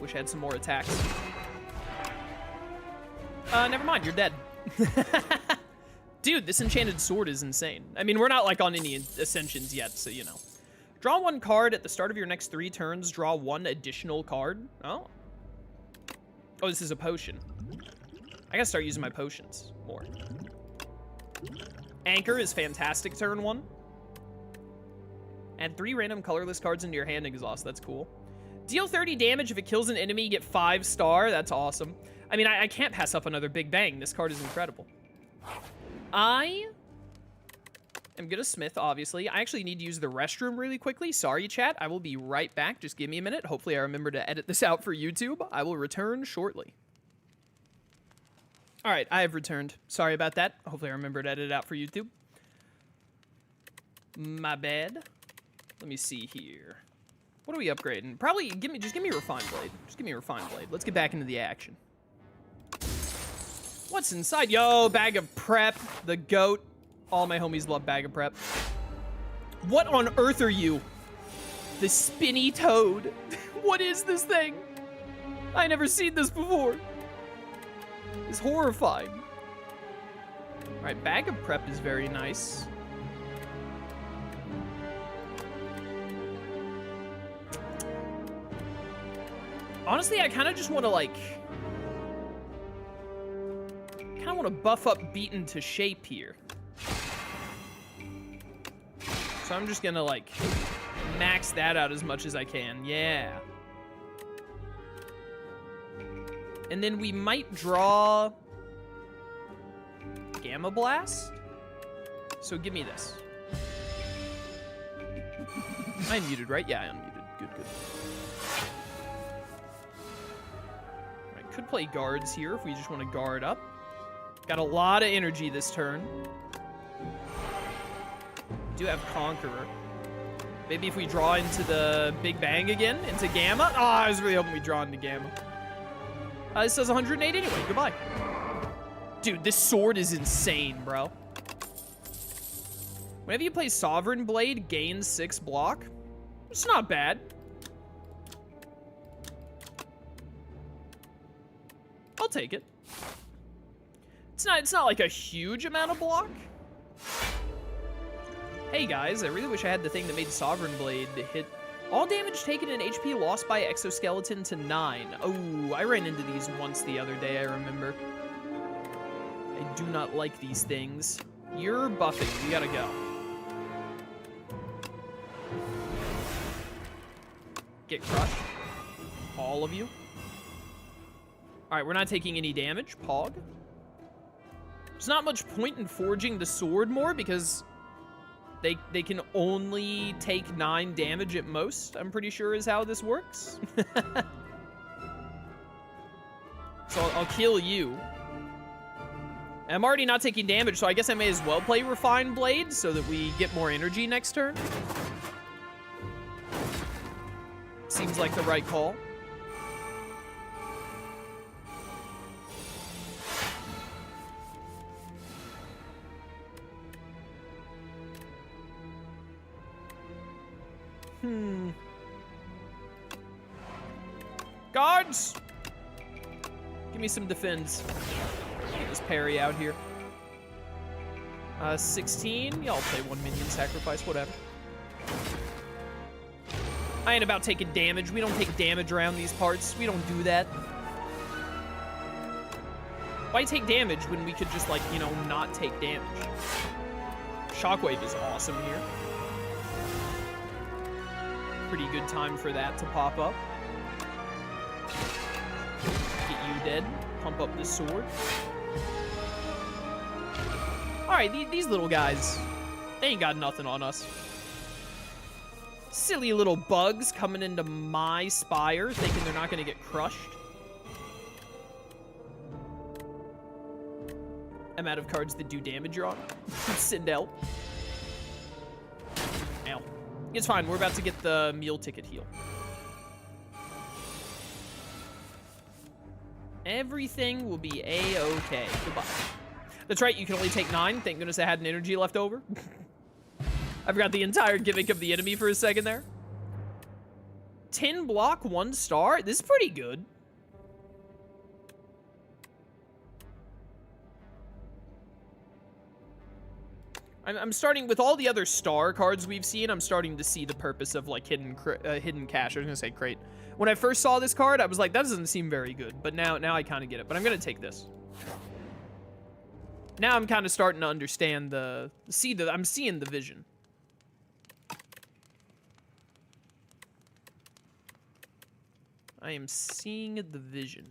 Wish I had some more attacks. Never mind, you're dead. Dude, this enchanted sword is insane. I mean, we're not like on any ascensions yet, so you know. Draw 1 card at the start of your next 3 turns. Draw 1 additional card. Oh. Oh, this is a potion. I gotta start using my potions more. Anchor is fantastic turn 1. Add 3 random colorless cards into your hand, exhaust. That's cool. Deal 30 damage if it kills an enemy. Get 5 star. That's awesome. I mean, I can't pass up another Big Bang. This card is incredible. I am gonna smith, obviously. I actually need to use the restroom really quickly. Sorry, chat. I will be right back. Just give me a minute. Hopefully I remember to edit this out for YouTube. I will return shortly. All right, I have returned. Sorry about that. Hopefully I remember to edit it out for YouTube. My bad. Let me see here. What are we upgrading? Probably, just give me Refined Blade. Just give me Refined Blade. Let's get back into the action. What's inside? Yo, Bag of Prep, the GOAT. All my homies love Bag of Prep. What on earth are you? The Spinny Toad. What is this thing? I never seen this before. It's horrifying. All right, Bag of Prep is very nice. Honestly, I kind of just want to like... kind of want to buff up Beaten to Shape here. So I'm just gonna like max that out as much as I can. Yeah. And then we might draw Gamma Blast. So give me this. I unmuted, right? Yeah, I unmuted. Good, good. I could play guards here if we just want to guard up. Got a lot of energy this turn. Do have Conqueror. Maybe if we draw into the Big Bang again, into Gamma. Oh, I was really hoping we draw into Gamma. This says 108 anyway. Goodbye. Dude, this sword is insane, bro. Whenever you play Sovereign Blade, gain 6 block. It's not bad. I'll take it. It's not like a huge amount of block. Hey guys, I really wish I had the thing that made Sovereign Blade to hit all damage taken and HP lost by exoskeleton to 9. Oh, I ran into these once the other day, I remember. I do not like these things. You're buffing, you gotta go. Get crushed. All of you. All right, we're not taking any damage. Pog. There's not much point in forging the sword more because they can only take 9 damage at most, I'm pretty sure is how this works. So I'll kill you. I'm already not taking damage, so I guess I may as well play Refined Blade so that we get more energy next turn. Seems like the right call. Guards! Give me some defense. Get this parry out here. 16. Y'all play 1 minion sacrifice, whatever. I ain't about taking damage. We don't take damage around these parts. We don't do that. Why take damage when we could just, like, you know, not take damage? Shockwave is awesome here. Pretty good time for that to pop up. Get you dead. Pump up this sword. Alright, these little guys, they ain't got nothing on us. Silly little bugs coming into my spire, thinking they're not going to get crushed. I'm out of cards that do damage, Your Honor. Sindel. Ow. It's fine, we're about to get the meal ticket heal. Everything will be a-okay. Goodbye. That's right, you can only take 9. Thank goodness I had an energy left over. I forgot the entire gimmick of the enemy for a second there. 10 block, 1 star. This is pretty good. I'm starting, with all the other star cards we've seen, I'm starting to see the purpose of, like, hidden cash. I was gonna say crate. When I first saw this card, I was like, that doesn't seem very good. But now I kind of get it. But I'm gonna take this. Now I'm kind of starting to understand I'm seeing the vision. I am seeing the vision.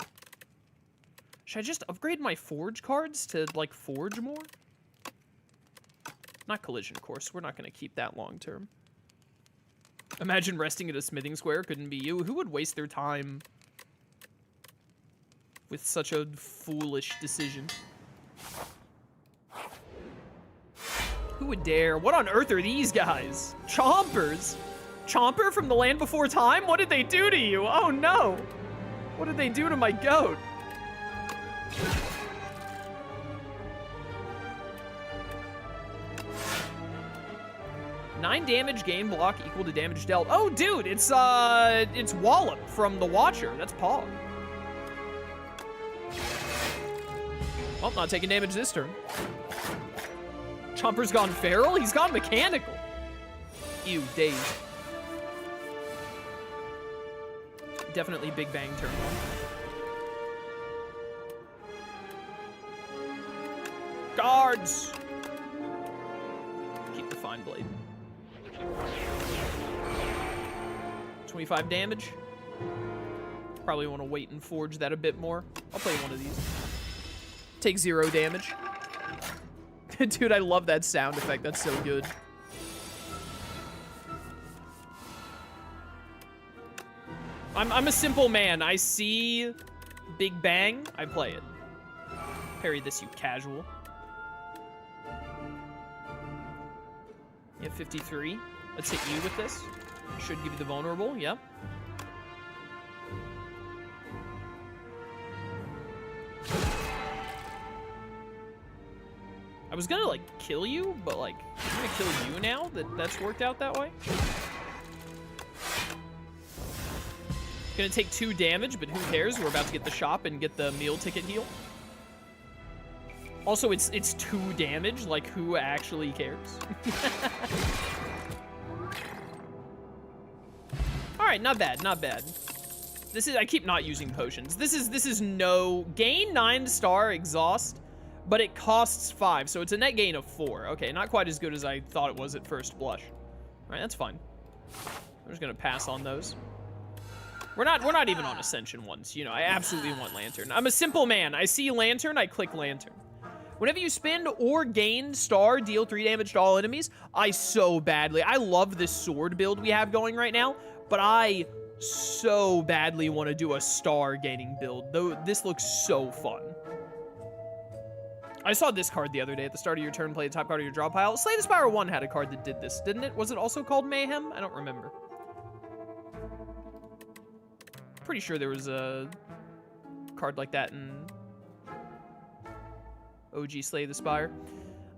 Should I just upgrade my forge cards to, like, forge more? Not collision course. We're not going to keep that long term. Imagine resting at a smithing square. Couldn't be you. Who would waste their time with such a foolish decision? Who would dare? What on earth are these guys? Chompers? Chomper from the Land Before Time? What did they do to you? Oh no! What did they do to my goat? Nine damage, gain block equal to damage dealt. Oh, dude, it's Wallop from The Watcher. That's Pog. Well, not taking damage this turn. Chomper's gone feral? He's gone mechanical. Ew, dazed. Definitely Big Bang turn 1. Guards! Keep the Fine Blade. 25 damage. Probably want to wait and forge that a bit more. I'll play one of these. Take 0 damage. Dude, I love that sound effect. That's so good. I'm a simple man. I see Big Bang, I play it. Parry this, you casual. You have 53. Let's hit you with this. Should give you the vulnerable, yep. I was gonna, like, kill you, but, like, I'm gonna kill you now that's worked out that way. Gonna take 2 damage, but who cares? We're about to get the shop and get the meal ticket heal. Also, it's 2 damage. Like, who actually cares? All right, not bad, not bad. This is, I keep not using potions. This is no gain 9 star exhaust, but it costs 5, so it's a net gain of 4. Okay, not quite as good as I thought it was at first blush. All right, that's fine. I'm just gonna pass on those. We're not even on Ascension ones. You know, I absolutely want Lantern. I'm a simple man. I see Lantern, I click Lantern. Whenever you spend or gain star, deal 3 damage to all enemies, I love this sword build we have going right now, but I so badly want to do a star gaining build, though this looks so fun. I saw this card the other day at the start of your turn, play the top card of your draw pile. Slay the Spire I had a card that did this, didn't it? Was it also called Mayhem? I don't remember. Pretty sure there was a card like that in OG Slay the Spire.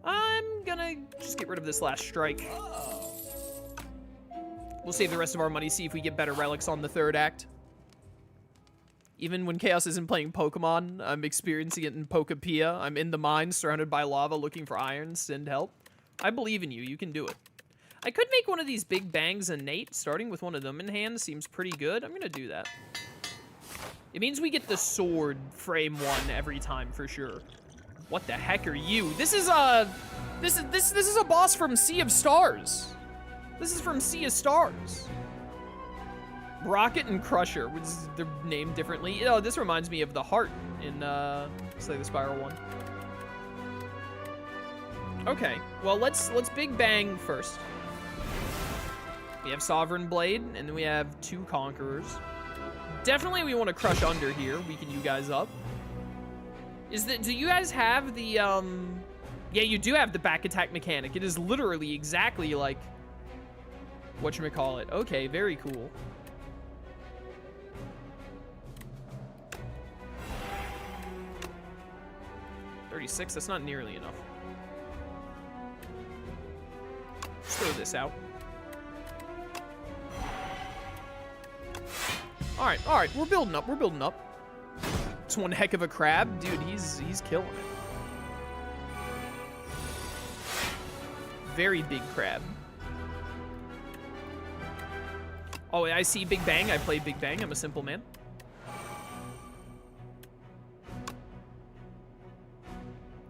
I'm gonna just get rid of this last strike. We'll save the rest of our money, see if we get better relics on the 3rd act. Even when Chaos isn't playing Pokemon, I'm experiencing it in Pokepia. I'm in the mine, surrounded by lava, looking for iron. Send help. I believe in you. You can do it. I could make one of these big bangs innate. Starting with one of them in hand seems pretty good. I'm gonna do that. It means we get the sword frame 1 every time for sure. What the heck are you? This is a boss from Sea of Stars. This is from Sea of Stars. Rocket and Crusher, which is they're named differently. Oh, this reminds me of the heart in Slay the Spire 1. Okay, well let's big bang first. We have Sovereign Blade, and then we have 2 Conquerors. Definitely we want to crush under here, weaken you guys up. Do you guys have the, yeah, you do have the back attack mechanic. It is literally exactly like whatchamacallit. Okay, very cool. $36, that's not nearly enough. Let's throw this out. All right, we're building up. It's one heck of a crab. Dude, he's killing it. Very big crab. Oh, I see Big Bang. I play Big Bang. I'm a simple man.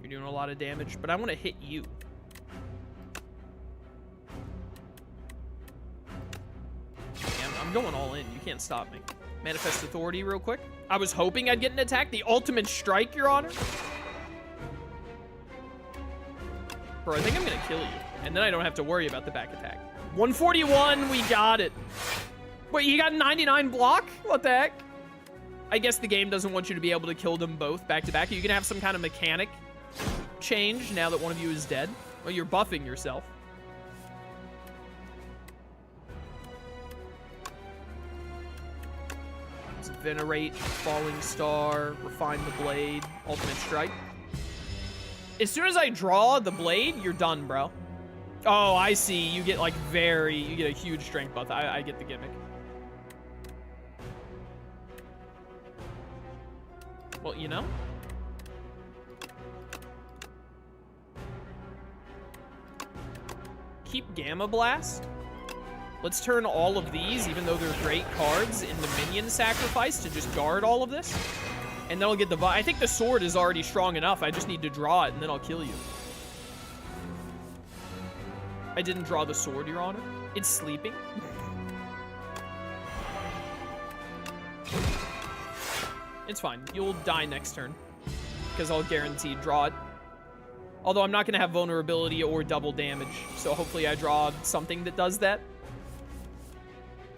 You're doing a lot of damage, but I want to hit you. Yeah, I'm going all in. You can't stop me. Manifest Authority real quick. I was hoping I'd get an attack. The ultimate strike, Your Honor. Bro, I think I'm going to kill you. And then I don't have to worry about the back attack. 141, we got it. Wait, you got 99 block? What the heck? I guess the game doesn't want you to be able to kill them both back to back. Are you going to have some kind of mechanic change now that one of you is dead? Well, you're buffing yourself. Venerate, Falling Star, Refine the Blade, Ultimate Strike. As soon as I draw the blade, you're done, bro. Oh, I see. You get like you get a huge strength buff. I get the gimmick. Well, you know. Keep Gamma Blast. Let's turn all of these, even though they're great cards, into minion sacrifice to just guard all of this. And then I'll get the... I think the sword is already strong enough. I just need to draw it, and then I'll kill you. I didn't draw the sword, Your Honor. It's sleeping. It's fine. You'll die next turn. Because I'll guarantee draw it. Although I'm not going to have vulnerability or double damage. So hopefully I draw something that does that.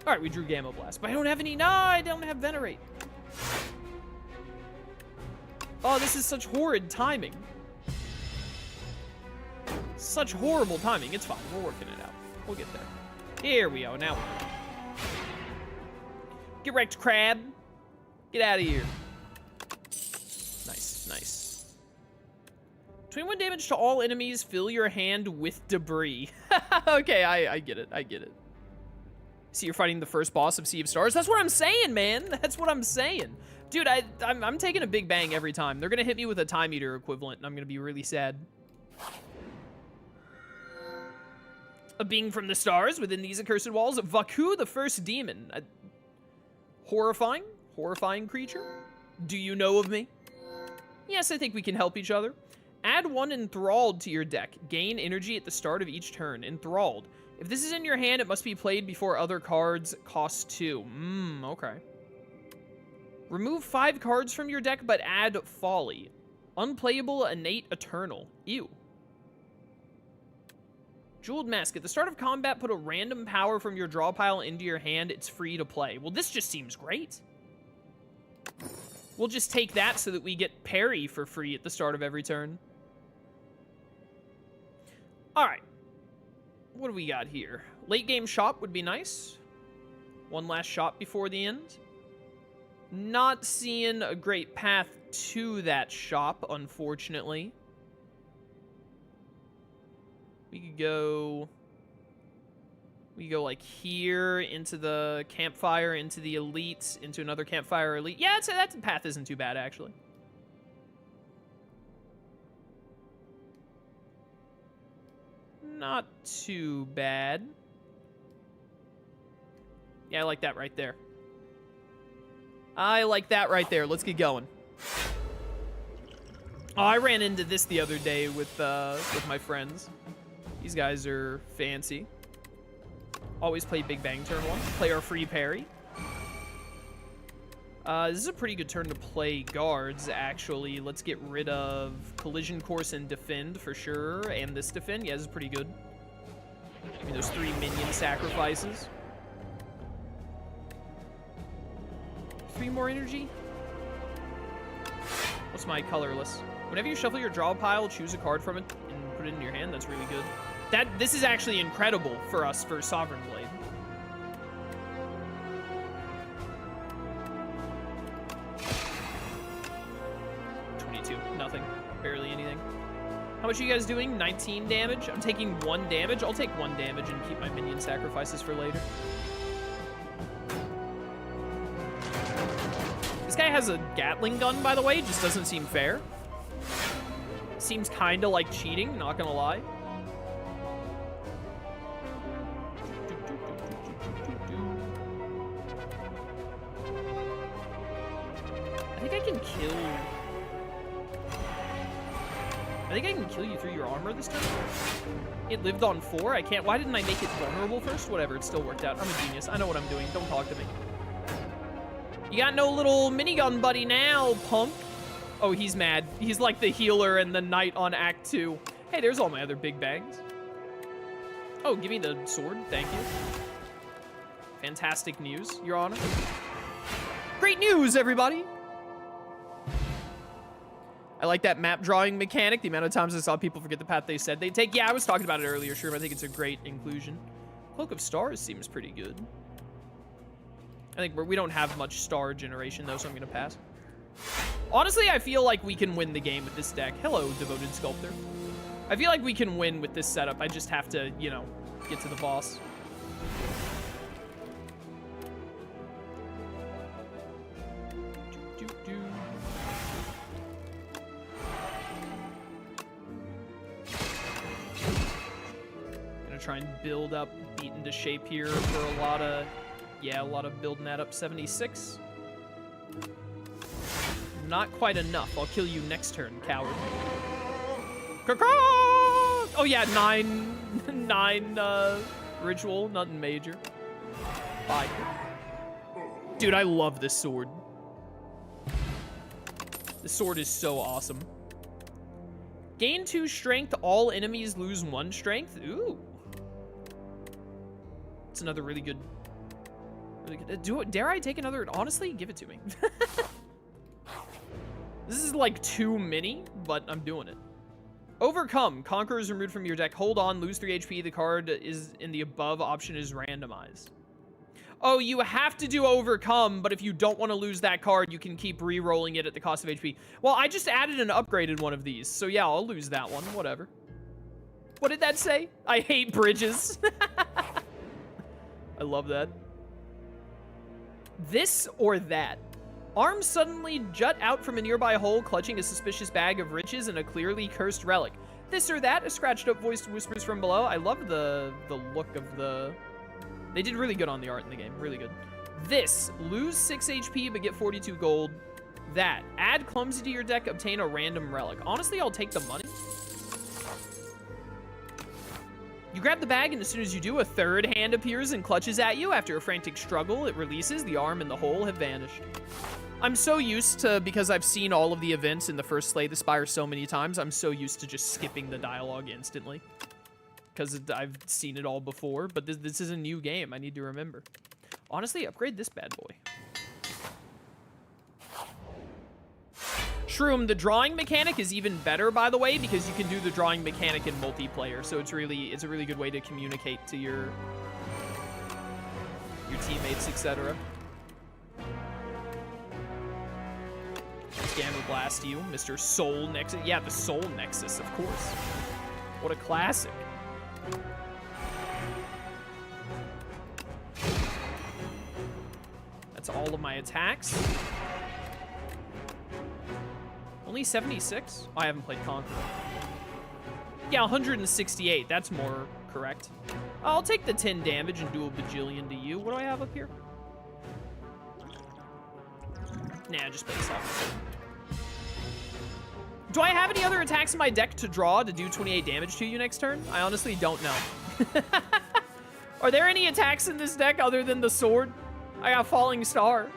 Alright, we drew Gamma Blast. But I don't have any... No, I don't have Venerate. Oh, this is such horrid timing. Such horrible timing. It's fine. We're working it out. We'll get there. Here we go. Now. Get wrecked, crab. Get out of here. Nice, nice. 21 damage to all enemies. Fill your hand with debris. Okay, I get it. I get it. See, you're fighting the first boss of Sea of Stars. That's what I'm saying, man. That's what I'm saying. Dude, I'm taking a big bang every time. They're going to hit me with a Time Eater equivalent, and I'm going to be really sad. A being from the stars within these accursed walls. Vaku, the first demon. A horrifying creature. Do you know of me? Yes, I think we can help each other. Add 1 Enthralled to your deck. Gain energy at the start of each turn. Enthralled. If this is in your hand, it must be played before other cards cost 2. Okay. Remove 5 cards from your deck, but add Folly. Unplayable, Innate, Eternal. Ew. Jeweled Mask. At the start of combat, put a random power from your draw pile into your hand. It's free to play. Well, this just seems great. We'll just take that so that we get parry for free at the start of every turn. All right. What do we got here? Late game shop would be nice. One last shop before the end. Not seeing a great path to that shop, unfortunately. We could go like here into the campfire, into the elite, into another campfire elite. Yeah, that path isn't too bad, actually. Not too bad. Yeah, I like that right there. I like that right there. Let's get going. Oh, I ran into this the other day with my friends. These guys are fancy. Always play Big Bang turn 1. Play our free parry. This is a pretty good turn to play guards, actually. Let's get rid of Collision Course and Defend for sure. And this Defend. Yeah, this is pretty good. Give me those 3 minion sacrifices. 3 more energy? What's my colorless? Whenever you shuffle your draw pile, choose a card from it and put it in your hand. That's really good. This is actually incredible for us for Sovereign Blade. Nothing. Barely anything. How much are you guys doing? 19 damage? I'm taking 1 damage. I'll take 1 damage and keep my minion sacrifices for later. This guy has a Gatling gun, by the way. Just doesn't seem fair. Seems kind of like cheating, not gonna lie. I think I can kill... I think I can kill you through your armor this time. It lived on 4. I can't... Why didn't I make it vulnerable first? Whatever, it still worked out. I'm a genius. I know what I'm doing. Don't talk to me. You got no little minigun buddy now, punk. Oh, he's mad. He's like the healer and the knight on Act 2. Hey, there's all my other big bags. Oh, give me the sword. Thank you. Fantastic news, Your Honor. Great news, everybody! I like that map drawing mechanic. The amount of times I saw people forget the path they said they'd take. Yeah, I was talking about it earlier, sure. I think it's a great inclusion. Cloak of Stars seems pretty good. I think we don't have much star generation, though, so I'm going to pass. Honestly, I feel like we can win the game with this deck. Hello, Devoted Sculptor. I feel like we can win with this setup. I just have to, you know, get to the boss. Try and build up, beat into shape here for a lot of building that up. 76. Not quite enough. I'll kill you next turn, coward. Oh yeah, 9 ritual, nothing major. Bye. Dude, I love this sword. This sword is so awesome. Gain 2 strength, all enemies lose 1 strength. Ooh. It's another really good. Dare I take another? Honestly, give it to me. This is like too many, but I'm doing it. Overcome. Conqueror is removed from your deck. Hold on. Lose 3 HP. The card is in the above option is randomized. Oh, you have to do Overcome, but if you don't want to lose that card, you can keep re-rolling it at the cost of HP. Well, I just added an upgraded one of these, so yeah, I'll lose that one. Whatever. What did that say? I hate bridges. I love that. This or that. Arms suddenly jut out from a nearby hole, clutching a suspicious bag of riches and a clearly cursed relic. This or that, a scratched up voice whispers from below. I love the look of the... They did really good on the art in the game. Really good. This, lose 6 HP but get 42 gold. That, add Clumsy to your deck, obtain a random relic. Honestly, I'll take the money. You grab the bag, and as soon as you do, a third hand appears and clutches at you. After a frantic struggle, it releases. The arm and the hole have vanished. I'm so used to, because I've seen all of the events in the first Slay the Spire so many times, I'm so used to just skipping the dialogue instantly. Because I've seen it all before, but this is a new game. I need to remember. Honestly, upgrade this bad boy. Shroom, the drawing mechanic is even better, by the way, because you can do the drawing mechanic in multiplayer. So it's a really good way to communicate to your teammates, etc. Gamma Blast you, Mr. Soul Nexus. Yeah, the Soul Nexus, of course. What a classic. That's all of my attacks. Only 76? Oh, I haven't played Conqueror. Yeah, 168. That's more correct. I'll take the 10 damage and do a bajillion to you. What do I have up here? Nah, just base off. Do I have any other attacks in my deck to draw to do 28 damage to you next turn? I honestly don't know. Are there any attacks in this deck other than the sword? I got Falling Star.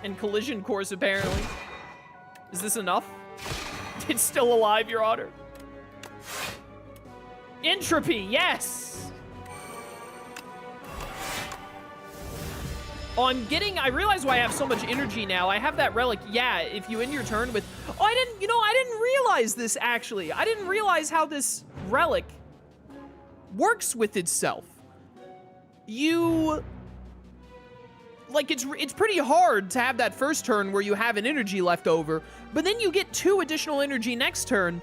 And Collision Course, apparently. Is this enough? It's still alive, Your Honor. Entropy, yes! Oh, I realize why I have so much energy now. I have that relic. Yeah, if you end your turn with... Oh, I didn't realize this, actually. I didn't realize how this relic works with itself. Like, it's pretty hard to have that first turn where you have an energy left over, but then you get 2 additional energy next turn,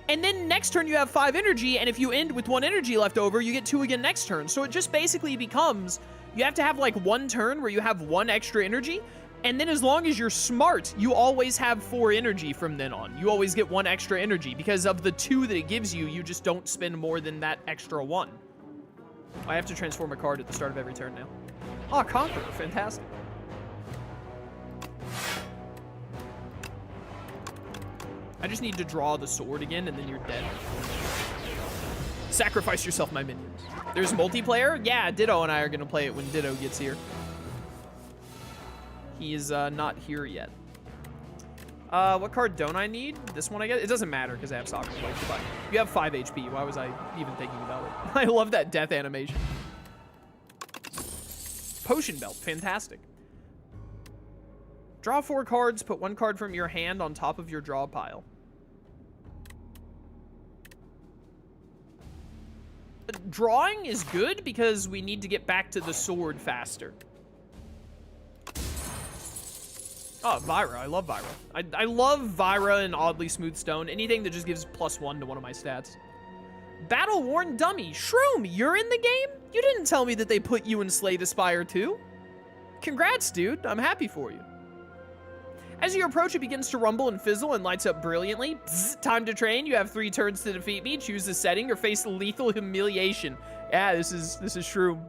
and then next turn you have 5 energy, and if you end with 1 energy left over, you get 2 again next turn. So it just basically becomes, you have to have like 1 turn where you have 1 extra energy, and then as long as you're smart, you always have 4 energy from then on. You always get 1 extra energy, because of the 2 that it gives you, you just don't spend more than that extra 1. I have to transform a card at the start of every turn now. Oh, Conqueror, fantastic. I just need to draw the sword again, and then you're dead. Sacrifice yourself, my minions. There's multiplayer? Yeah, Ditto and I are going to play it when Ditto gets here. He is not here yet. What card don't I need? This one, I guess? It doesn't matter, because I have Soccer Blade. Goodbye. You have 5 HP. Why was I even thinking about it? I love that death animation. Potion Belt, fantastic. Draw 4 cards, put 1 card from your hand on top of your draw pile. Drawing is good because we need to get back to the sword faster. Oh, Vyra. I love Vyra. I love Vyra and Oddly Smooth Stone. Anything that just gives +1 to one of my stats. Battle-worn dummy. Shroom, you're in the game? You didn't tell me that they put you in Slay the Spire II. Congrats, dude. I'm happy for you. As you approach, it begins to rumble and fizzle and lights up brilliantly. Bzz, time to train. You have 3 turns to defeat me. Choose a setting or face lethal humiliation. Yeah, this is Shroom.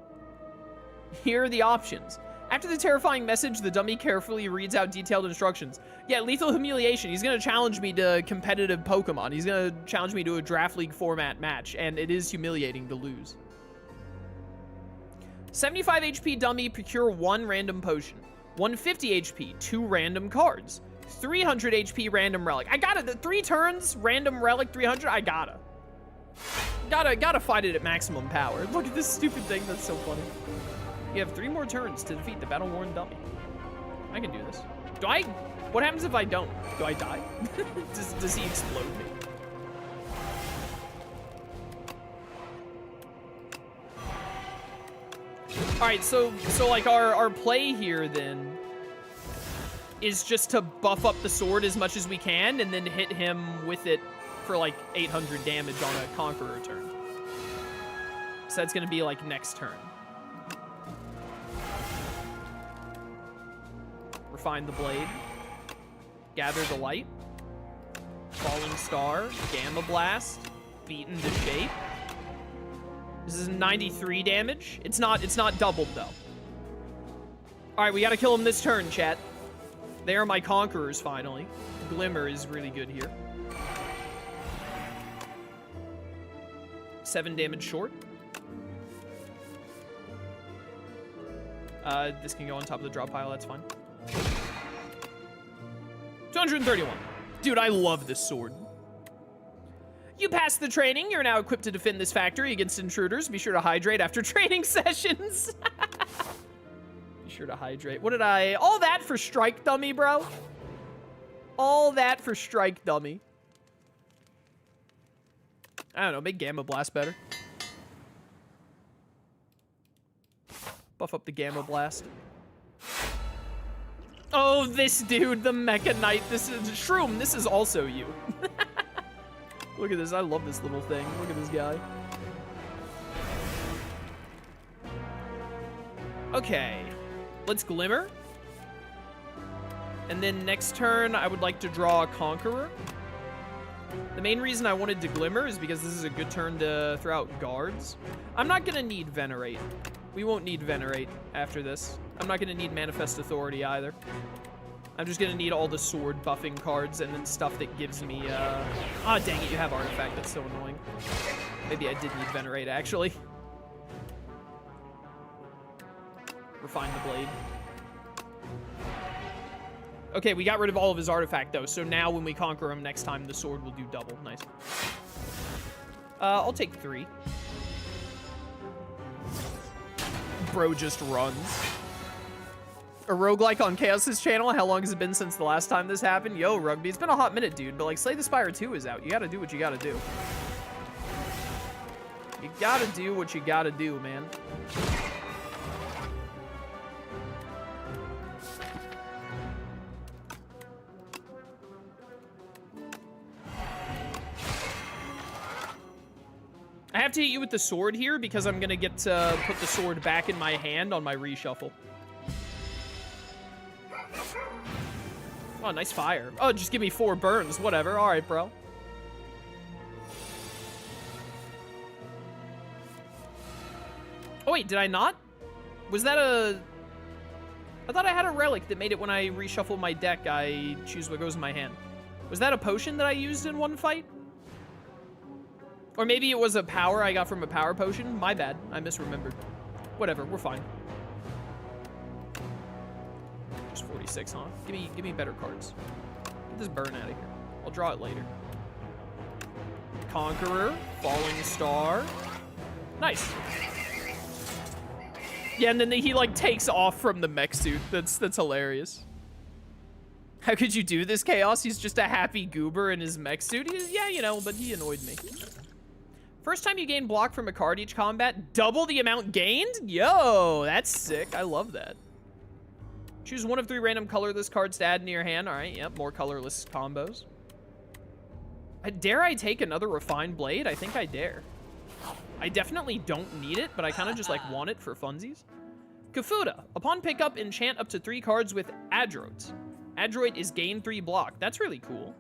Here are the options. After the terrifying message, the dummy carefully reads out detailed instructions. Yeah, lethal humiliation. He's going to challenge me to competitive Pokemon. He's going to challenge me to a Draft League format match, and it is humiliating to lose. 75 HP dummy, procure 1 random potion. 150 HP, 2 random cards. 300 HP random relic. I got it. The 3 turns, random relic, 300. I gotta fight it at maximum power. Look at this stupid thing. That's so funny. You have 3 more turns to defeat the battle-worn dummy. I can do this. What happens if I don't? Do I die? Does he explode me? All right, so like our play here then is just to buff up the sword as much as we can and then hit him with it for like 800 damage on a Conqueror turn. So that's gonna be like next turn. Refine the blade. Gather the light. Falling Star. Gamma Blast. Beaten to shape. This is 93 damage. It's not doubled, though. All right, we got to kill him this turn, chat. They are my Conquerors, finally. Glimmer is really good here. 7 damage short. This can go on top of the drop pile, that's fine. 231. Dude, I love this sword. You passed the training. You're now equipped to defend this factory against intruders. Be sure to hydrate after training sessions. Be sure to hydrate. What did I... All that for strike dummy, bro. All that for strike dummy. I don't know, make Gamma Blast better. Buff up the Gamma Blast. Oh, this dude, the Mecha Knight. This is Shroom. This is also you. Look at this. I love this little thing. Look at this guy. Okay. Let's Glimmer. And then next turn, I would like to draw a Conqueror. The main reason I wanted to Glimmer is because this is a good turn to throw out guards. I'm not going to need Venerate. We won't need Venerate after this. I'm not going to need Manifest Authority either. I'm just going to need all the sword buffing cards and then stuff that gives me, Ah, dang it, you have Artifact. That's so annoying. Maybe I did need Venerate, actually. Refine the Blade. Okay, we got rid of all of his Artifact, though, so now when we conquer him next time, the sword will do double. Nice. I'll take 3. Bro just runs. A roguelike on Chaos's channel? How long has it been since the last time this happened? Yo, Rugby, it's been a hot minute, dude, but, like, Slay the Spire II is out. You gotta do what you gotta do. You gotta do what you gotta do, man. I have to hit you with the sword here because I'm gonna get to put the sword back in my hand on my reshuffle. Oh, nice fire. Oh, just give me 4 burns. Whatever. All right, bro. Oh, wait, did I not? Was that a... I thought I had a relic that made it when I reshuffle my deck, I choose what goes in my hand. Was that a potion that I used in one fight? Or maybe it was a power I got from a power potion. My bad. I misremembered. Whatever, we're fine. Just 46, huh? Give me better cards. Get this burn out of here. I'll draw it later. Conqueror, Falling Star. Nice. Yeah, and then he like takes off from the mech suit. That's hilarious. How could you do this, Chaos? He's just a happy goober in his mech suit. Yeah, you know, but he annoyed me. First time you gain block from a card each combat, double the amount gained? Yo, that's sick. I love that. Choose one of 3 random colorless cards to add into your hand. All right, yep, more colorless combos. Dare I take another Refined Blade? I think I dare. I definitely don't need it, but I kind of just like want it for funsies. Kafuda. Upon pickup, enchant up to 3 cards with Adroit. Adroit is gain 3 block. That's really cool.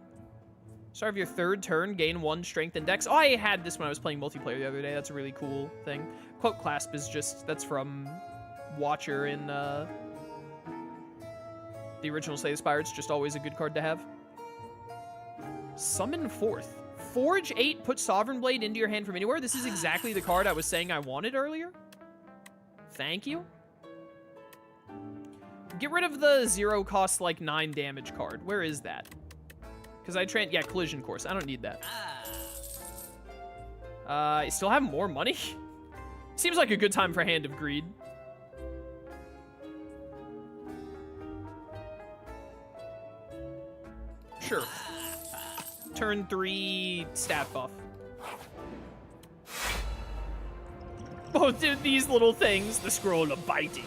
Start of your 3rd turn, gain 1 strength and dex. Oh, I had this when I was playing multiplayer the other day. That's a really cool thing. Quote Clasp is just, that's from Watcher in the original Slay the Spire. It's just always a good card to have. Summon 4th. Forge 8, put Sovereign Blade into your hand from anywhere. This is exactly the card I was saying I wanted earlier. Thank you. Get rid of the 0 cost like 9 damage card. Where is that? Because yeah, Collision Course. I don't need that. I still have more money? Seems like a good time for Hand of Greed. Sure. Turn 3 stat buff. Oh, dude, these little things. The Scroll of Biting.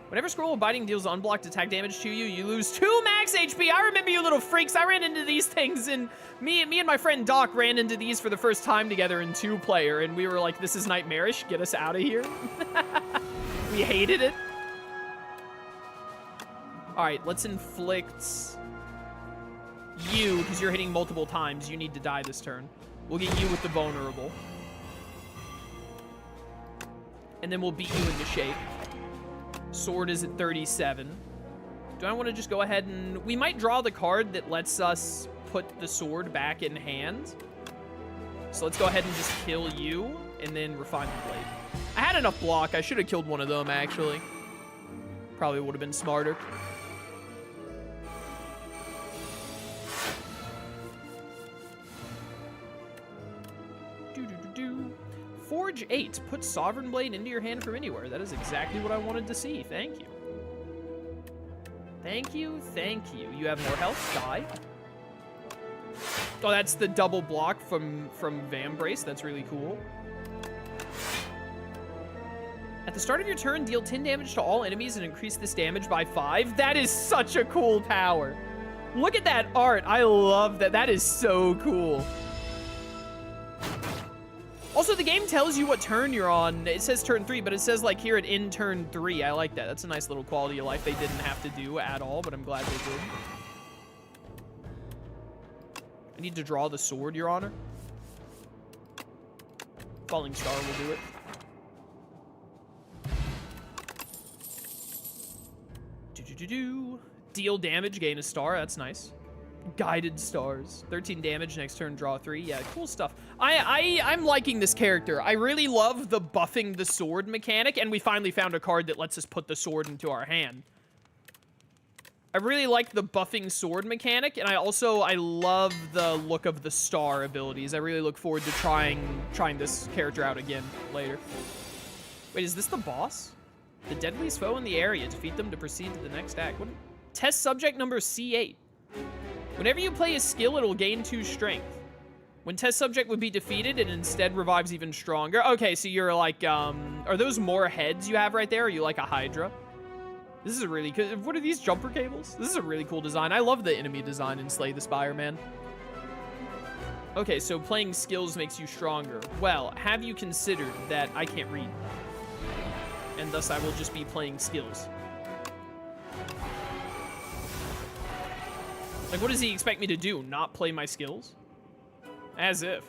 Whenever Scroll of Biting deals unblocked attack damage to you, you lose 2 max HP. I remember you little freaks. I ran into these things, and me and my friend Doc ran into these for the first time together in 2-player, and we were like, this is nightmarish. Get us out of here. We hated it. All right, let's inflict you, because you're hitting multiple times. You need to die this turn. We'll get you with the vulnerable. And then we'll beat you into shape. Sword is at 37. Do I want to just go ahead and... We might draw the card that lets us put the sword back in hand. So let's go ahead and just kill you. and then Refinement Blade. I had enough block. I should have killed one of them, actually. Probably would have been smarter. Forge 8. Put Sovereign Blade into your hand from anywhere. That is exactly what I wanted to see. Thank you. Thank you, thank you. You have more health. Die. Oh, that's the double block from Vambrace. That's really cool. At the start of your turn, deal 10 damage to all enemies and increase this damage by 5. That is such a cool power. Look at that art. I love that. That is so cool. Also, the game tells you what turn you're on. It says turn 3, but it says, like, here at in turn 3. I like that. That's a nice little quality of life they didn't have to do at all, but I'm glad they did. I need to draw the sword, Your Honor. Falling Star will do it. Deal damage, gain a star. That's nice. Guided stars. 13 damage, next turn, draw 3. Yeah, cool stuff. I'm liking this character. I really love the buffing the sword mechanic, and we finally found a card that lets us put the sword into our hand. I really like the buffing sword mechanic, and I love the look of the star abilities. I really look forward to trying this character out again later. Wait, is this the boss? The deadliest foe in the area. Defeat them to proceed to the next act. What? Test subject number C8. Whenever you play a skill, it'll gain 2 strength. When test subject would be defeated, it instead revives even stronger. Okay, so you're like, are those more heads you have right there? Or are you like a Hydra? This is a really good, what are these jumper cables? This is a really cool design. I love the enemy design in Slay the Spire, man. Okay, so playing skills makes you stronger. Well, have you considered that I can't read? And thus I will just be playing skills. Like, what does he expect me to do? Not play my skills? As if.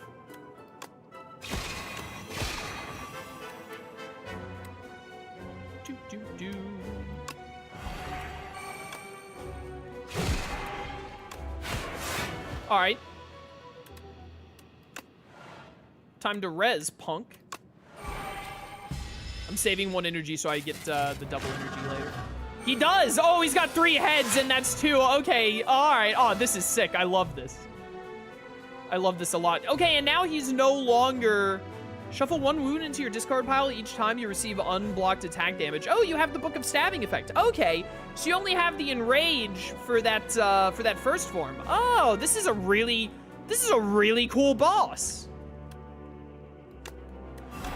All right. Time to res, punk. I'm saving 1 energy so I get the double energy later. He does! Oh, he's got 3 heads, and that's 2. Okay, all right. Oh, this is sick. I love this. I love this a lot. Okay, and now he's no longer... Shuffle 1 wound into your discard pile each time you receive unblocked attack damage. Oh, you have the Book of Stabbing effect. Okay, so you only have the Enrage for that first form. Oh, this is a really cool boss.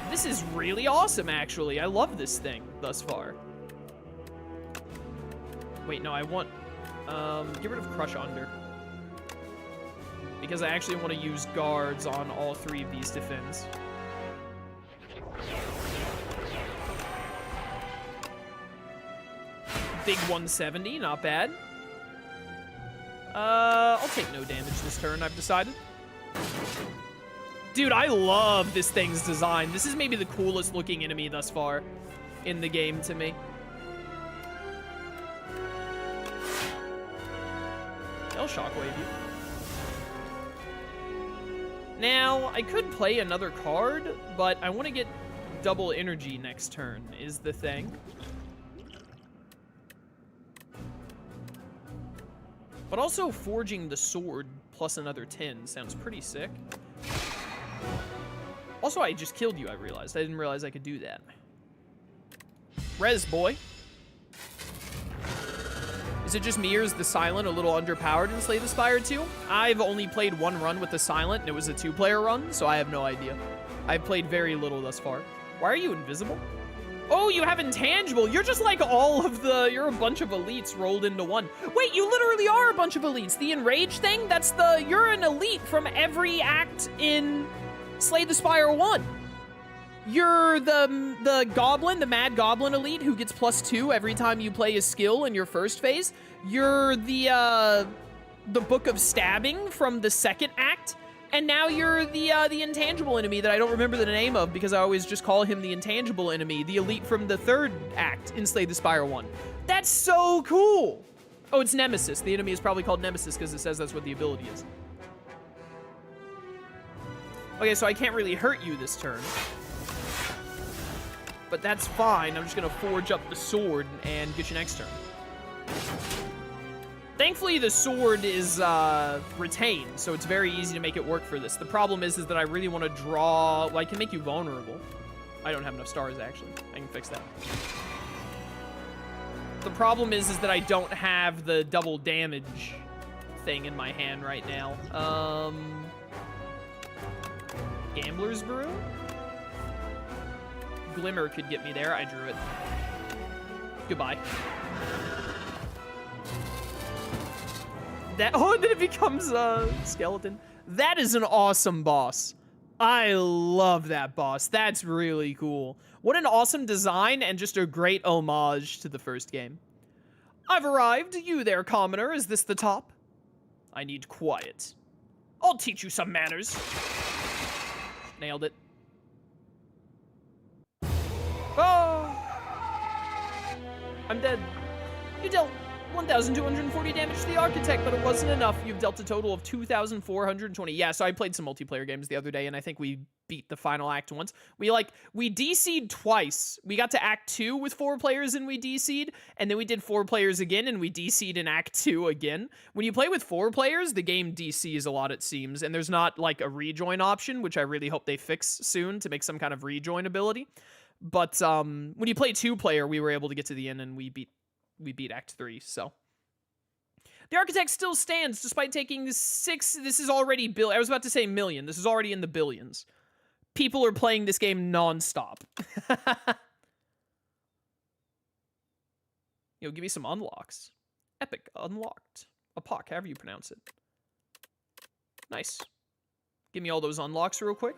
This is really awesome, actually. I love this thing thus far. Wait, no, I want... get rid of Crush Under. Because I actually want to use guards on all 3 of these defends. Big 170, not bad. I'll take no damage this turn, I've decided. Dude, I love this thing's design. This is maybe the coolest looking enemy thus far in the game to me. They'll shockwave you. Now, I could play another card, but I want to get double energy next turn, is the thing. But also forging the sword plus another 10 sounds pretty sick. Also, I just killed you, I realized. I didn't realize I could do that. Res, boy. Is it just me or is the Silent a little underpowered in Slay the Spire II? I've only played 1 run with the Silent, and it was a 2-player run, so I have no idea. I've played very little thus far. Why are you invisible? Oh, you have Intangible. You're just like all of the... You're a bunch of elites rolled into one. Wait, you literally are a bunch of elites. The Enrage thing, that's the... You're an elite from every act in Slay the Spire 1. You're the Goblin, the Mad Goblin elite who gets +2 every time you play a skill in your first phase. You're the Book of Stabbing from the second act. And now you're the intangible enemy that I don't remember the name of because I always just call him the intangible enemy, the elite from the third act in Slay the Spire 1. That's so cool! Oh, it's Nemesis. The enemy is probably called Nemesis because it says that's what the ability is. Okay, so I can't really hurt you this turn. but that's fine. I'm just gonna forge up the sword and get you next turn. Thankfully, the sword is retained, so it's very easy to make it work for this. The problem is that I really want to draw... Well, I can make you vulnerable. I don't have enough stars, actually. I can fix that. The problem is that I don't have the double damage thing in my hand right now. Gambler's Brew? Glimmer could get me there. I drew it. Goodbye. Then it becomes a skeleton. That is an awesome boss. I love that boss. That's really cool. What an awesome design and just a great homage to the first game. I've arrived. You there, commoner. Is this the top? I need quiet. I'll teach you some manners. Nailed it. Oh! I'm dead. You dealt 1,240 damage to the architect, but it wasn't enough. You've dealt a total of 2,420. Yeah, so I played some multiplayer games the other day, and I think we beat the final act once. We DC'd twice. We got to Act 2 with 4 players, and we DC'd, and then we did 4 players again, and we DC'd in Act 2 again. When you play with 4 players, the game DCs a lot, it seems, and there's not, like, a rejoin option, which I really hope they fix soon to make some kind of rejoin ability. But when you play 2-player, we were able to get to the end, and we beat Act 3, so. The architect still stands despite taking 6. This is already I was about to say million. This is already in the billions. People are playing this game nonstop. Yo, give me some unlocks. Epic unlocked. Epoch, however you pronounce it. Nice. Give me all those unlocks real quick.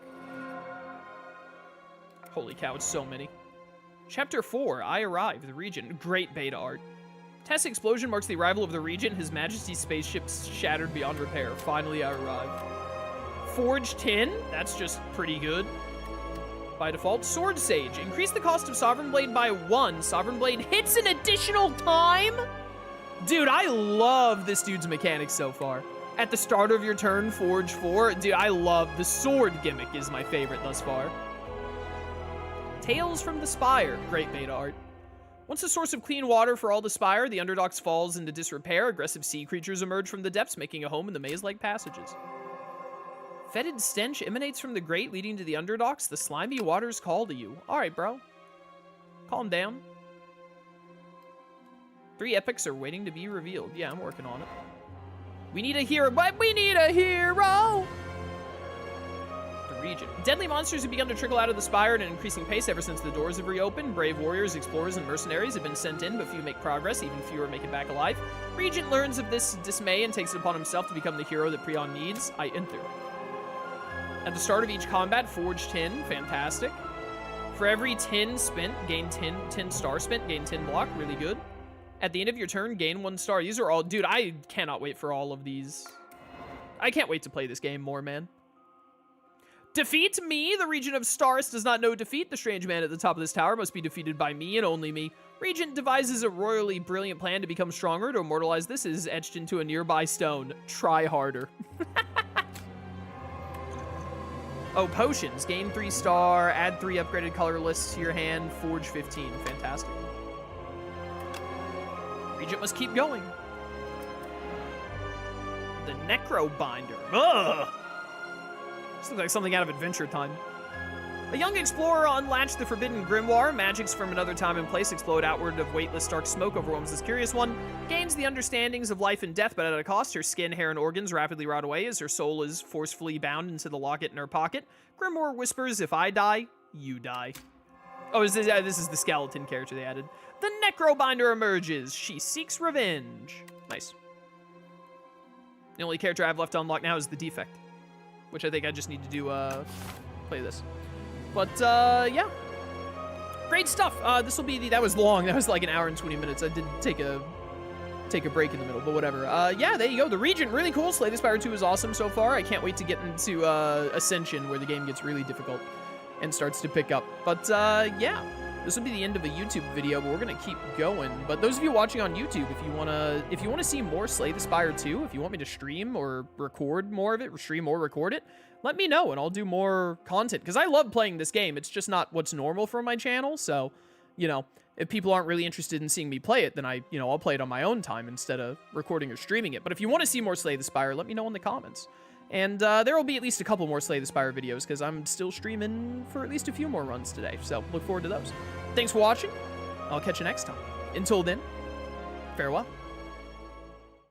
Holy cow, it's so many. Chapter 4, I Arrive, the Regent. Great beta art. Test explosion marks the arrival of the Regent. His Majesty's spaceship's shattered beyond repair. Finally, I arrive. Forge 10. That's just pretty good. By default, Sword Sage. Increase the cost of Sovereign Blade by 1. Sovereign Blade hits an additional time? Dude, I love this dude's mechanics so far. At the start of your turn, Forge 4. Dude, I love the sword gimmick is my favorite thus far. Tales from the Spire. Great beta art. Once a source of clean water for all the Spire, the Underdogs falls into disrepair. Aggressive sea creatures emerge from the depths, making a home in the maze-like passages. Fetid stench emanates from the grate, leading to the Underdogs. The slimy waters call to you. All right, bro. Calm down. 3 epics are waiting to be revealed. Yeah, I'm working on it. We need a hero, but we need a hero! Regent. Deadly monsters have begun to trickle out of the Spire at an increasing pace ever since the doors have reopened. Brave warriors, explorers, and mercenaries have been sent in, but few make progress, even fewer make it back alive. Regent learns of this dismay and takes it upon himself to become the hero that Prion needs. I enter. At the start of each combat, forge 10. Fantastic. For every 10 spent, gain 10 star spent, gain 10 block. Really good. At the end of your turn, gain 1 star. These are all... Dude, I cannot wait for all of these. I can't wait to play this game more, man. Defeat me. The Regent of Stars does not know defeat. The strange man at the top of this tower must be defeated by me and only me. Regent devises a royally brilliant plan to become stronger. To immortalize this is etched into a nearby stone. Try harder. Oh, potions. Gain 3 star. Add 3 upgraded color lists to your hand. Forge 15. Fantastic. Regent must keep going. The Necrobinder. Ugh! This looks like something out of Adventure Time. A young explorer unlatched the forbidden grimoire. Magics from another time and place explode outward of weightless dark smoke overwhelms this curious one. Gains the understandings of life and death, but at a cost. Her skin, hair, and organs rapidly rot away as her soul is forcefully bound into the locket in her pocket. Grimoire whispers, if I die, you die. Oh, this is the skeleton character they added. The Necrobinder emerges. She seeks revenge. Nice. The only character I have left to unlock now is the Defect, which I think I just need to do, play this. But, yeah. Great stuff. This will be that was long. That was like an hour and 20 minutes. I did take a break in the middle, but whatever. Yeah, there you go. The Regent, really cool. Slay the Spire II is awesome so far. I can't wait to get into, Ascension, where the game gets really difficult and starts to pick up. But, yeah. this will be the end of a YouTube video, but we're gonna keep going. But those of you watching on YouTube, if you wanna see more Slay the Spire 2, if you want me to stream or record more of it, stream or record it, let me know and I'll do more content. Because I love playing this game. It's just not what's normal for my channel. So, you know, if people aren't really interested in seeing me play it, then I'll play it on my own time instead of recording or streaming it. But if you want to see more Slay the Spire, let me know in the comments. And there will be at least a couple more Slay the Spire videos, because I'm still streaming for at least a few more runs today. So look forward to those. Thanks for watching. I'll catch you next time. Until then, farewell.